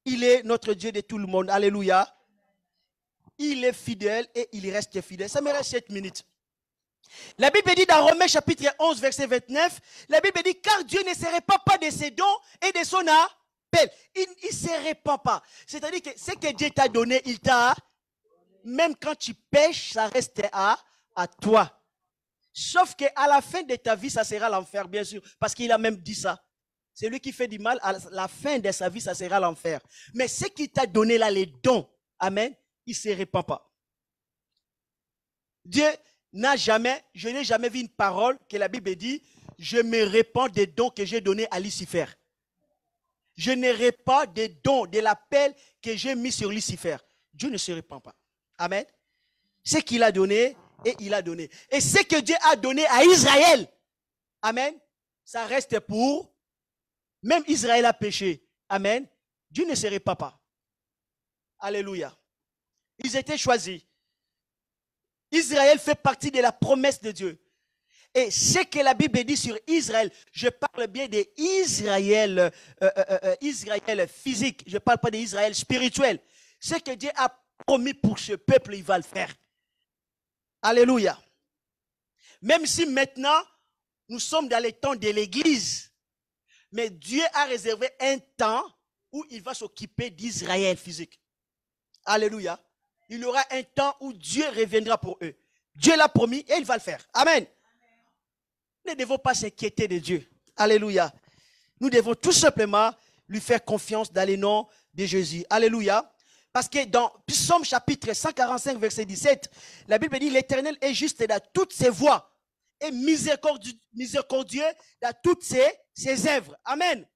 Speaker 1: il est notre Dieu de tout le monde. Alléluia. Il est fidèle et il reste fidèle. Ça me reste 7 minutes. La Bible dit dans Romains chapitre 11, verset 29, la Bible dit, car Dieu ne se répand pas de ses dons et de son appel. Il ne se répand pas. C'est-à-dire que ce que Dieu t'a donné, il t'a, même quand tu pêches, ça reste à toi. Sauf qu'à la fin de ta vie, ça sera l'enfer, bien sûr, parce qu'il a même dit ça. C'est lui qui fait du mal, à la fin de sa vie, ça sera l'enfer. Mais ce qu'il t'a donné là, les dons, amen, il ne se répand pas. Dieu je n'ai jamais vu une parole que la Bible dit, je me répands des dons que j'ai donnés à Lucifer. Je ne répands des dons, de l'appel que j'ai mis sur Lucifer. Dieu ne se répand pas. Amen. Ce qu'il a donné, et il a donné. Et ce que Dieu a donné à Israël, amen, ça reste pour, même Israël a péché. Amen. Dieu ne se répand pas. Alléluia. Ils étaient choisis. Israël fait partie de la promesse de Dieu. Et ce que la Bible dit sur Israël, je parle bien d'Israël Israël physique, je ne parle pas d'Israël spirituel. Ce que Dieu a promis pour ce peuple, il va le faire. Alléluia. Même si maintenant, nous sommes dans les temps de l'église, mais Dieu a réservé un temps où il va s'occuper d'Israël physique. Alléluia. Il y aura un temps où Dieu reviendra pour eux. Dieu l'a promis et il va le faire. Amen. Nous ne devons pas s'inquiéter de Dieu. Alléluia. Nous devons tout simplement lui faire confiance dans le nom de Jésus. Alléluia. Parce que dans Psaume chapitre 145, verset 17, la Bible dit, l'Éternel est juste dans toutes ses voies et miséricordieux dans toutes ses œuvres. Amen.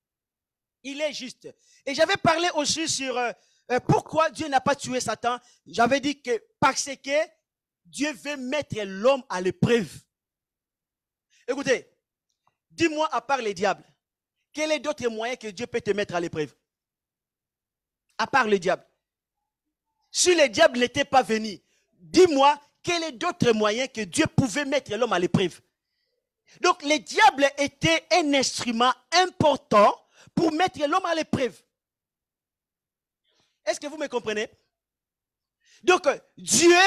Speaker 1: Il est juste. Et j'avais parlé aussi sur pourquoi Dieu n'a pas tué Satan. J'avais dit que parce que Dieu veut mettre l'homme à l'épreuve. Écoutez, dis-moi à part les diables, quel est d'autre moyen que Dieu peut te mettre à l'épreuve? À part le diable. Si le diable n'était pas venu, dis-moi quel est d'autre moyen que Dieu pouvait mettre l'homme à l'épreuve. Donc le diable était un instrument important pour mettre l'homme à l'épreuve. Est-ce que vous me comprenez? Donc Dieu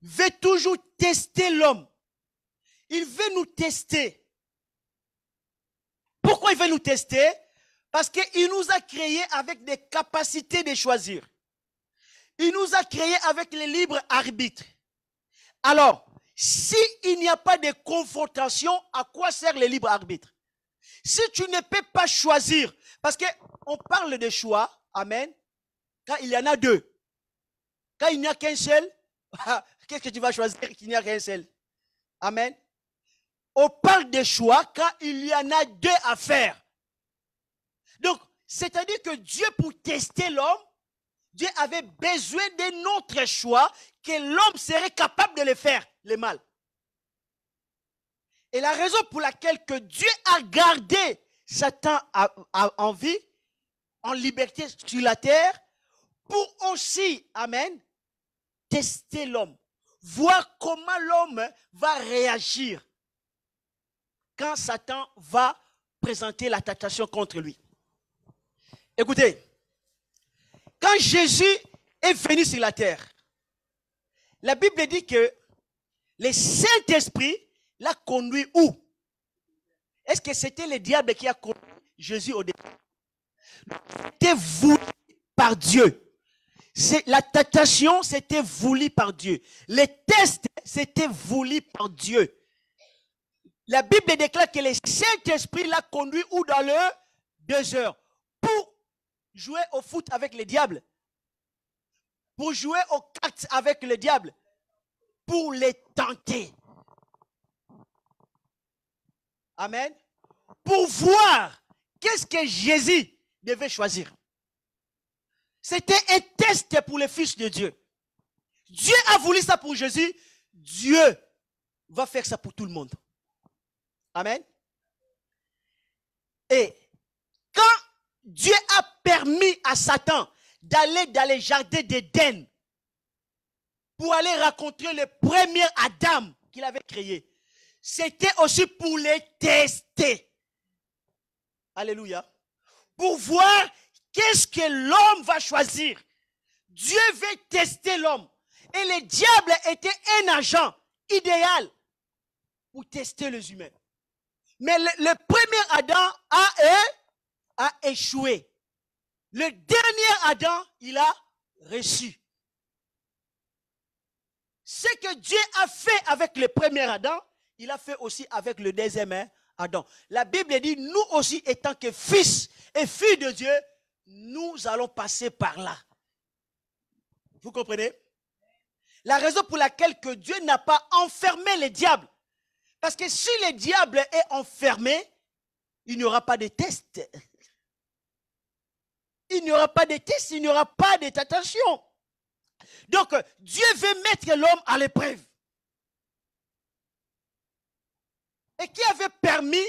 Speaker 1: veut toujours tester l'homme. Il veut nous tester. Pourquoi il veut nous tester? Parce qu'il nous a créés avec des capacités de choisir. Il nous a créés avec le libre arbitre. Alors, s'il n'y a pas de confrontation, à quoi sert le libre arbitre? Si tu ne peux pas choisir, parce qu'on parle de choix, amen, quand il y en a deux. Quand il n'y a qu'un seul, qu'est-ce que tu vas choisir qu'il n'y a qu'un seul? Amen. On parle de choix quand il y en a deux à faire. Donc, c'est-à-dire que Dieu, pour tester l'homme, Dieu avait besoin de notre choix, que l'homme serait capable de le faire, le mal. Et la raison pour laquelle que Dieu a gardé Satan en vie, en liberté sur la terre, pour aussi, amen, tester l'homme, voir comment l'homme va réagir quand Satan va présenter la tentation contre lui. Écoutez, quand Jésus est venu sur la terre, la Bible dit que le Saint-Esprit l'a conduit où? Est-ce que c'était le diable qui a conduit Jésus au départ? C'était voulu par Dieu. La tentation, c'était voulu par Dieu. Les tests, c'était voulu par Dieu. La Bible déclare que le Saint-Esprit l'a conduit où dans le désert pour jouer au foot avec le diable, pour jouer aux cartes avec le diable, pour les tenter. Amen. Pour voir qu'est-ce que Jésus devait choisir. C'était un test pour les fils de Dieu. Dieu a voulu ça pour Jésus. Dieu va faire ça pour tout le monde. Amen. Et quand Dieu a permis à Satan d'aller dans les jardins d'Éden pour aller rencontrer le premier Adam qu'il avait créé, c'était aussi pour les tester. Alléluia. Pour voir qu'est-ce que l'homme va choisir. Dieu veut tester l'homme. Et le diable était un agent idéal pour tester les humains. Mais le premier Adam a échoué. Le dernier Adam, il a reçu. Ce que Dieu a fait avec le premier Adam, il a fait aussi avec le deuxième Adam. La Bible dit, nous aussi, étant que fils et filles de Dieu, nous allons passer par là. Vous comprenez? La raison pour laquelle que Dieu n'a pas enfermé le diable. Parce que si le diable est enfermé, il n'y aura pas de test. Il n'y aura pas de test, il n'y aura pas de tentation. Donc, Dieu veut mettre l'homme à l'épreuve. Et qui avait permis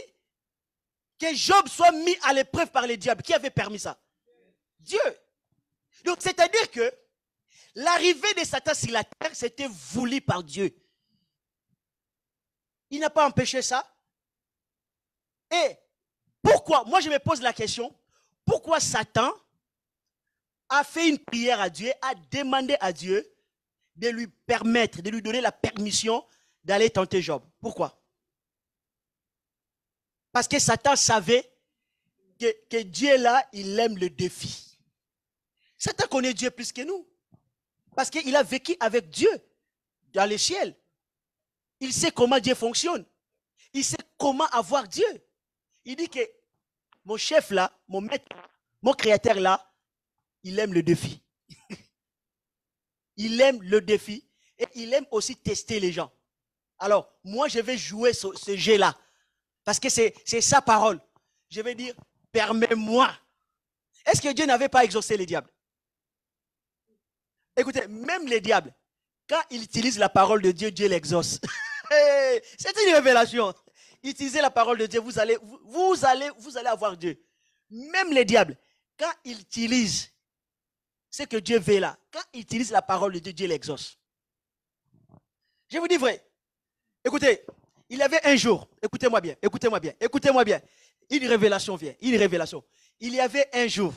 Speaker 1: que Job soit mis à l'épreuve par le diable? Qui avait permis ça? Dieu. Donc, c'est-à-dire que l'arrivée de Satan sur la terre, c'était voulu par Dieu. Il n'a pas empêché ça. Et pourquoi? Moi, je me pose la question. Pourquoi Satan a fait une prière à Dieu, a demandé à Dieu de lui permettre, de lui donner la permission d'aller tenter Job? Pourquoi? Parce que Satan savait que Dieu là, il aime le défi. Satan connaît Dieu plus que nous. Parce qu'il a vécu avec Dieu dans le ciel. Il sait comment Dieu fonctionne. Il sait comment avoir Dieu. Il dit que mon chef là, mon maître, mon créateur là, il aime le défi. Il aime le défi et il aime aussi tester les gens. Alors, moi, je vais jouer ce jeu-là. Parce que c'est sa parole. Je vais dire, permets-moi. Est-ce que Dieu n'avait pas exaucé les diables? Écoutez, même les diables, quand ils utilisent la parole de Dieu, Dieu l'exauce. C'est une révélation. Utilisez la parole de Dieu, vous allez avoir Dieu. Même les diables, quand ils utilisent ce que Dieu veut là, quand ils utilisent la parole de Dieu, Dieu l'exauce. Je vous dis vrai. Écoutez, il y avait un jour, écoutez-moi bien, une révélation vient, une révélation. Il y avait un jour,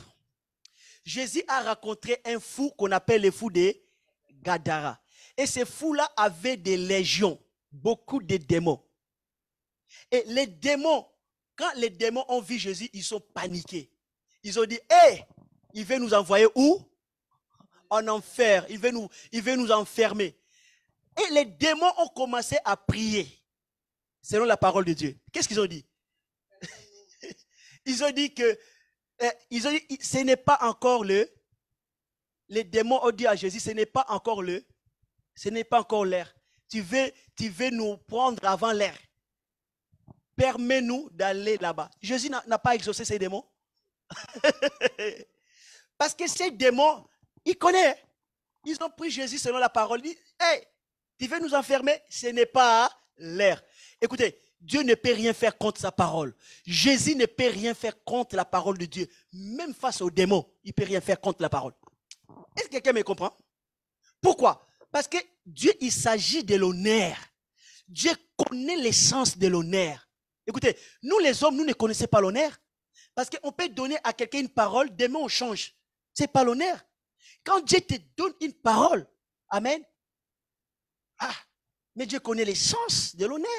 Speaker 1: Jésus a rencontré un fou qu'on appelle le fou de Gadara. Et ce fou-là avait des légions, beaucoup de démons. Et les démons, quand les démons ont vu Jésus, ils sont paniqués. Ils ont dit, hé, il veut nous envoyer où? En enfer, il veut nous enfermer. Et les démons ont commencé à prier, selon la parole de Dieu. Qu'est-ce qu'ils ont dit? Ils ont dit que, ce n'est pas encore les démons ont dit à Jésus, ce n'est pas encore l'heure. Tu veux nous prendre avant l'heure. Permets-nous d'aller là-bas. Jésus n'a pas exaucé ces démons. Parce que ces démons, ils connaissent. Ils ont pris Jésus selon la parole. Ils disent, hey, tu veux nous enfermer? Ce n'est pas l'heure. Écoutez, Dieu ne peut rien faire contre sa parole. Jésus ne peut rien faire contre la parole de Dieu. Même face aux démons, il ne peut rien faire contre la parole. Est-ce que quelqu'un me comprend? Pourquoi? Parce que Dieu, il s'agit de l'honneur. Dieu connaît l'essence de l'honneur. Écoutez, nous les hommes, nous ne connaissons pas l'honneur. Parce qu'on peut donner à quelqu'un une parole, demain on change. Ce n'est pas l'honneur. Quand Dieu te donne une parole, amen. Ah, mais Dieu connaît l'essence de l'honneur.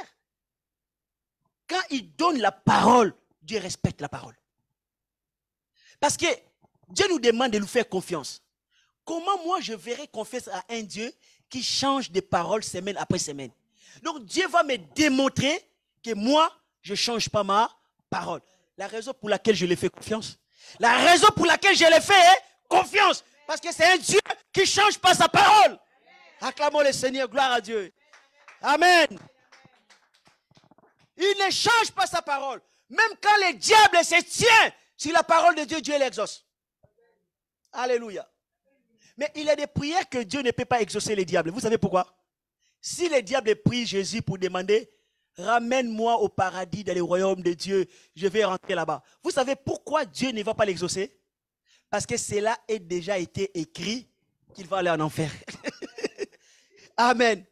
Speaker 1: Quand il donne la parole, Dieu respecte la parole. Parce que Dieu nous demande de nous faire confiance. Comment moi je verrai confiance à un Dieu qui change de parole semaine après semaine? Donc Dieu va me démontrer que moi, je ne change pas ma parole. La raison pour laquelle je lui fais confiance. La raison pour laquelle je lui fais confiance. Parce que c'est un Dieu qui ne change pas sa parole. Acclamons le Seigneur, gloire à Dieu. Amen. Il ne change pas sa parole. Même quand le diable se tient sur la parole de Dieu, Dieu l'exauce. Alléluia. Mais il y a des prières que Dieu ne peut pas exaucer les diables. Vous savez pourquoi? Si les diables prient Jésus pour demander, ramène-moi au paradis dans le royaume de Dieu, je vais rentrer là-bas. Vous savez pourquoi Dieu ne va pas l'exaucer? Parce que cela a déjà été écrit qu'il va aller en enfer. Amen.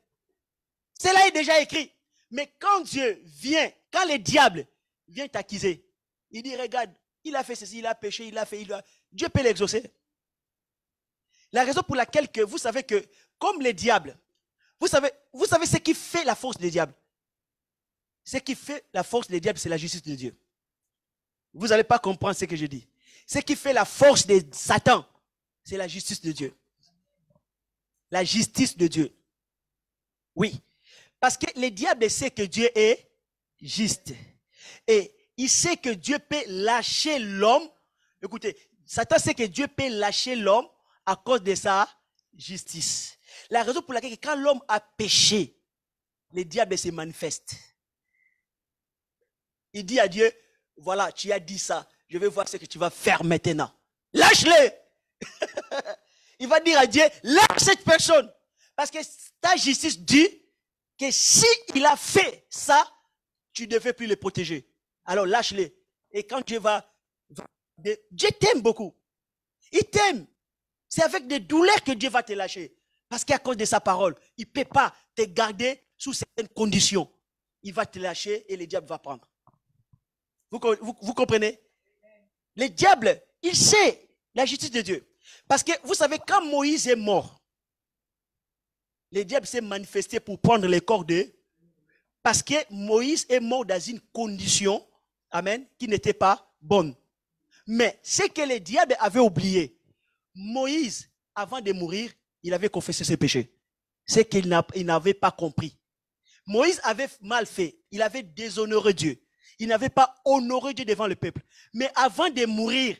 Speaker 1: Cela est déjà écrit. Mais quand Dieu vient, quand le diable vient t'accuser, il dit, regarde, il a fait ceci, il a péché, il a fait, Dieu peut l'exaucer. La raison pour laquelle que vous savez que, comme les diables, vous savez ce qui fait la force des diables. Ce qui fait la force des diables, c'est la justice de Dieu. Vous n'allez pas comprendre ce que je dis. Ce qui fait la force de Satan, c'est la justice de Dieu. La justice de Dieu. Oui. Parce que le diable sait que Dieu est juste. Et il sait que Dieu peut lâcher l'homme. Écoutez, Satan sait que Dieu peut lâcher l'homme à cause de sa justice. La raison pour laquelle quand l'homme a péché, le diable se manifeste. Il dit à Dieu, voilà, tu as dit ça, je vais voir ce que tu vas faire maintenant. Lâche-le. Il va dire à Dieu, lâche cette personne. Parce que ta justice dit que si il a fait ça, tu ne devais plus le protéger. Alors lâche-le. Et quand Dieu Dieu t'aime beaucoup. Il t'aime. C'est avec des douleurs que Dieu va te lâcher. Parce qu'à cause de sa parole, il ne peut pas te garder sous certaines conditions. Il va te lâcher et le diable va prendre. Vous comprenez? Le diable, il sait la justice de Dieu. Parce que vous savez, quand Moïse est mort, le diable s'est manifesté pour prendre le corps d'eux. Parce que Moïse est mort dans une condition, amen, qui n'était pas bonne. Mais ce que le diable avait oublié, Moïse, avant de mourir, il avait confessé ses péchés. C'est qu'il n'avait pas compris. Moïse avait mal fait. Il avait déshonoré Dieu. Il n'avait pas honoré Dieu devant le peuple. Mais avant de mourir,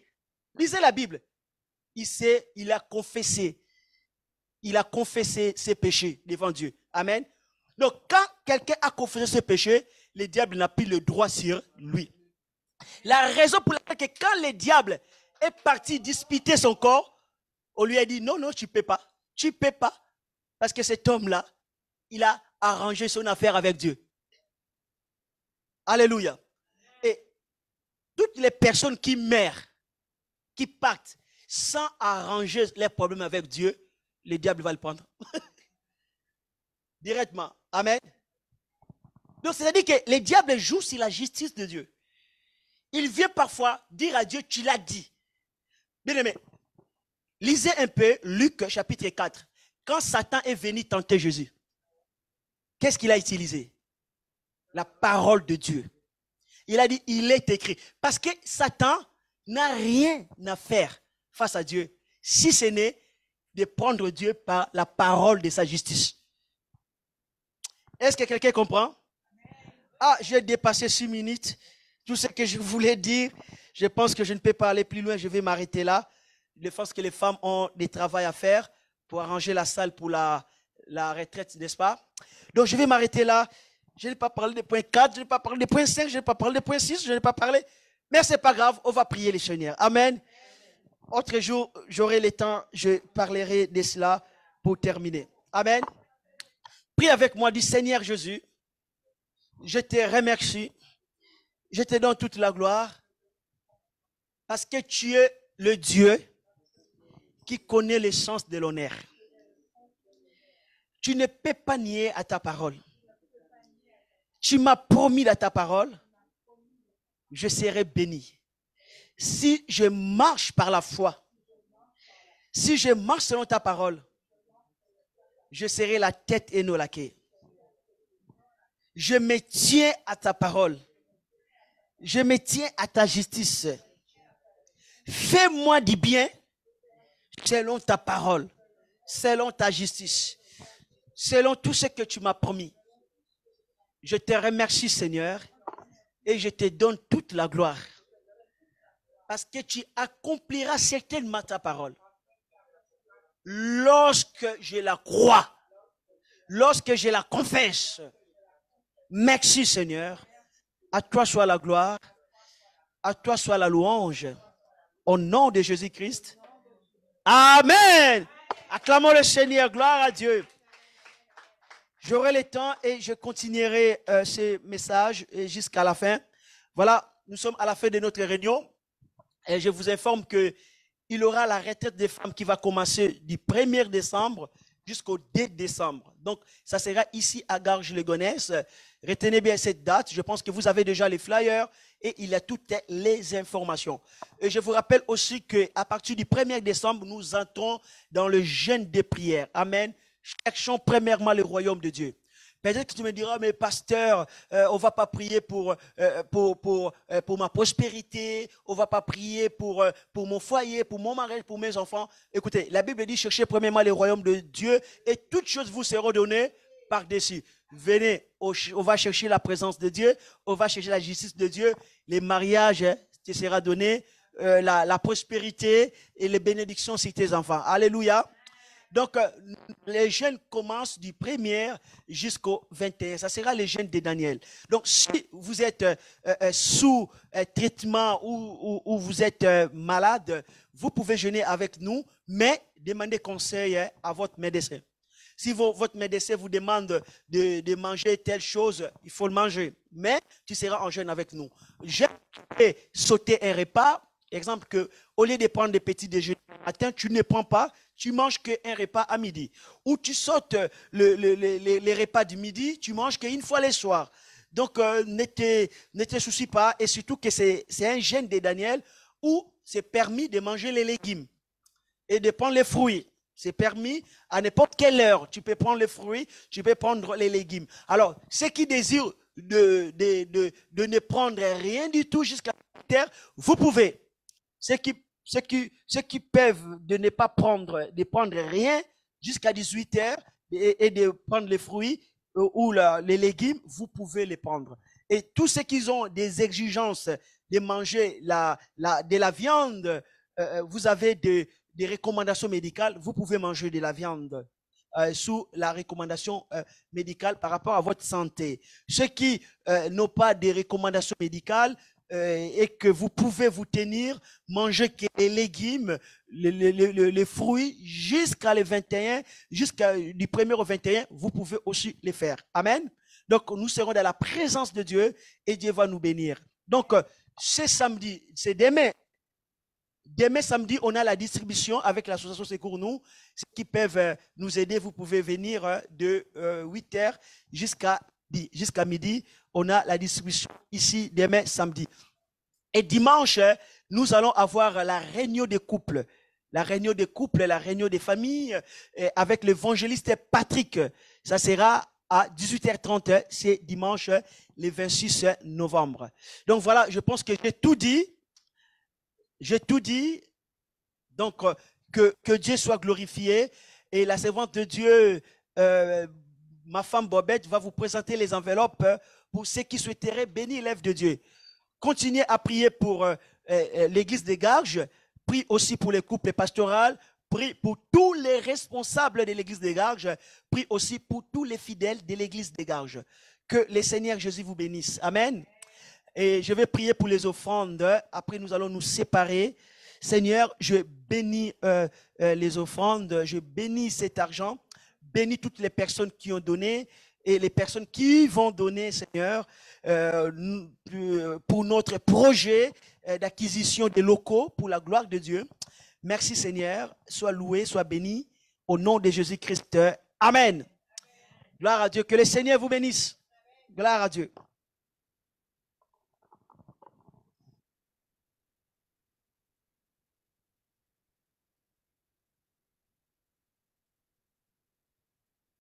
Speaker 1: lisez la Bible. Il a confessé ses péchés devant Dieu. Amen. Donc, quand quelqu'un a confessé ses péchés, le diable n'a plus le droit sur lui. La raison pour laquelle quand le diable est parti disputer son corps, on lui a dit, non, non, tu ne peux pas. Tu ne peux pas. Parce que cet homme-là, il a arrangé son affaire avec Dieu. Alléluia. Et toutes les personnes qui meurent, qui partent sans arranger leurs problèmes avec Dieu, le diable va le prendre. Directement. Amen. Donc, c'est-à-dire que le diable joue sur la justice de Dieu. Il vient parfois dire à Dieu, tu l'as dit. Bien aimé, lisez un peu Luc chapitre 4. Quand Satan est venu tenter Jésus, qu'est-ce qu'il a utilisé? La parole de Dieu. Il a dit, il est écrit. Parce que Satan n'a rien à faire face à Dieu, si ce n'est de prendre Dieu par la parole de sa justice. Est-ce que quelqu'un comprend? Ah, j'ai dépassé 6 minutes. Tout ce que je voulais dire, je pense que je ne peux pas aller plus loin, je vais m'arrêter là. Je pense que les femmes ont des travaux à faire pour arranger la salle pour la retraite, n'est-ce pas? Donc, je vais m'arrêter là. Je n'ai pas parlé des points 4, je n'ai pas parlé des points 5, je n'ai pas parlé des points 6, je n'ai pas parlé. Mais ce n'est pas grave, on va prier les Seigneurs. Amen. Autre jour, j'aurai le temps, je parlerai de cela pour terminer. Amen. Prie avec moi, dis Seigneur Jésus, je te remercie. Je te donne toute la gloire parce que tu es le Dieu qui connaît le sens de l'honneur. Tu ne peux pas nier à ta parole. Tu m'as promis dans ta parole, je serai béni. Si je marche par la foi, si je marche selon ta parole, je serai la tête et non la queue. Je me tiens à ta parole. Je me tiens à ta justice. Fais-moi du bien selon ta parole, selon ta justice, selon tout ce que tu m'as promis. Je te remercie, Seigneur, et je te donne toute la gloire. Parce que tu accompliras certainement ta parole. Lorsque je la crois, lorsque je la confesse. Merci, Seigneur. À toi soit la gloire, à toi soit la louange. Au nom de Jésus-Christ. Amen. Acclamons le Seigneur, gloire à Dieu. J'aurai le temps et je continuerai ces messages jusqu'à la fin. Voilà, nous sommes à la fin de notre réunion et je vous informe qu'il y aura la retraite des femmes qui va commencer du 1er décembre jusqu'au 2 décembre. Donc, ça sera ici à Garges-les-Gonesse. Retenez bien cette date. Je pense que vous avez déjà les flyers et il y a toutes les informations. Et je vous rappelle aussi qu'à partir du 1er décembre, nous entrons dans le jeûne des prières. Amen. Cherchons premièrement le royaume de Dieu. Peut-être que tu me diras, mais pasteur, on ne va pas prier pour ma prospérité, on ne va pas prier pour mon foyer, pour mon mariage, pour mes enfants. Écoutez, la Bible dit, cherchez premièrement le royaume de Dieu et toutes choses vous seront données par-dessus. Venez, on va chercher la présence de Dieu, on va chercher la justice de Dieu, les mariages te sera donné, la prospérité et les bénédictions sur tes enfants. Alléluia. Donc, les jeûnes commencent du 1er jusqu'au 21. Ça sera les jeûnes de Daniel. Donc, si vous êtes sous traitement ou vous êtes malade, vous pouvez jeûner avec nous, mais demandez conseil à votre médecin. Si votre médecin vous demande de manger telle chose, il faut le manger. Mais tu seras en jeûne avec nous. Jeûne et sauter un repas. Exemple que, au lieu de prendre des petits déjeuners le matin, tu ne prends pas, tu manges qu'un repas à midi. Ou tu sautes les repas du midi, tu manges qu'une fois le soir. Donc, ne te soucie pas. Et surtout que c'est un jeûne de Daniel où c'est permis de manger les légumes et de prendre les fruits. C'est permis à n'importe quelle heure. Tu peux prendre les fruits, tu peux prendre les légumes. Alors, ceux qui désirent de ne prendre rien du tout jusqu'à la terre, vous pouvez. Ceux qui peuvent de ne pas prendre rien jusqu'à 18 heures et de prendre les fruits ou les légumes, vous pouvez les prendre. Et tous ceux qui ont des exigences de manger de la viande, vous avez des recommandations médicales, vous pouvez manger de la viande sous la recommandation médicale par rapport à votre santé. Ceux qui n'ont pas de recommandations médicales, et que vous pouvez vous tenir, manger que les légumes, les fruits, jusqu'à le 21, jusqu'à du 1er au 21, vous pouvez aussi les faire. Amen. Donc, nous serons dans la présence de Dieu et Dieu va nous bénir. Donc, c'est samedi, c'est demain. Demain samedi, on a la distribution avec l'association Secours Nous. Ceux qui peuvent nous aider, vous pouvez venir de 8h jusqu'à midi. On a la distribution ici demain samedi. Et dimanche, nous allons avoir la réunion des couples. La réunion des couples, la réunion des familles avec l'évangéliste Patrick. Ça sera à 18h30, c'est dimanche, le 26 novembre. Donc voilà, je pense que j'ai tout dit. J'ai tout dit. Donc, que Dieu soit glorifié. Et la servante de Dieu, ma femme Bobette, va vous présenter les enveloppes pour ceux qui souhaiteraient bénir l'œuvre de Dieu. Continuez à prier pour l'église des Garges. Prie aussi pour les couples pastoraux. Prie pour tous les responsables de l'église des Garges. Prie aussi pour tous les fidèles de l'église des Garges. Que le Seigneur Jésus vous bénisse. Amen. Et je vais prier pour les offrandes. Après, nous allons nous séparer. Seigneur, je bénis les offrandes. Je bénis cet argent. Bénis toutes les personnes qui ont donné. et les personnes qui vont donner, Seigneur, pour notre projet d'acquisition des locaux pour la gloire de Dieu. Merci Seigneur, sois loué, sois béni au nom de Jésus-Christ. Amen. Gloire à Dieu, que le Seigneur vous bénisse. Gloire à Dieu.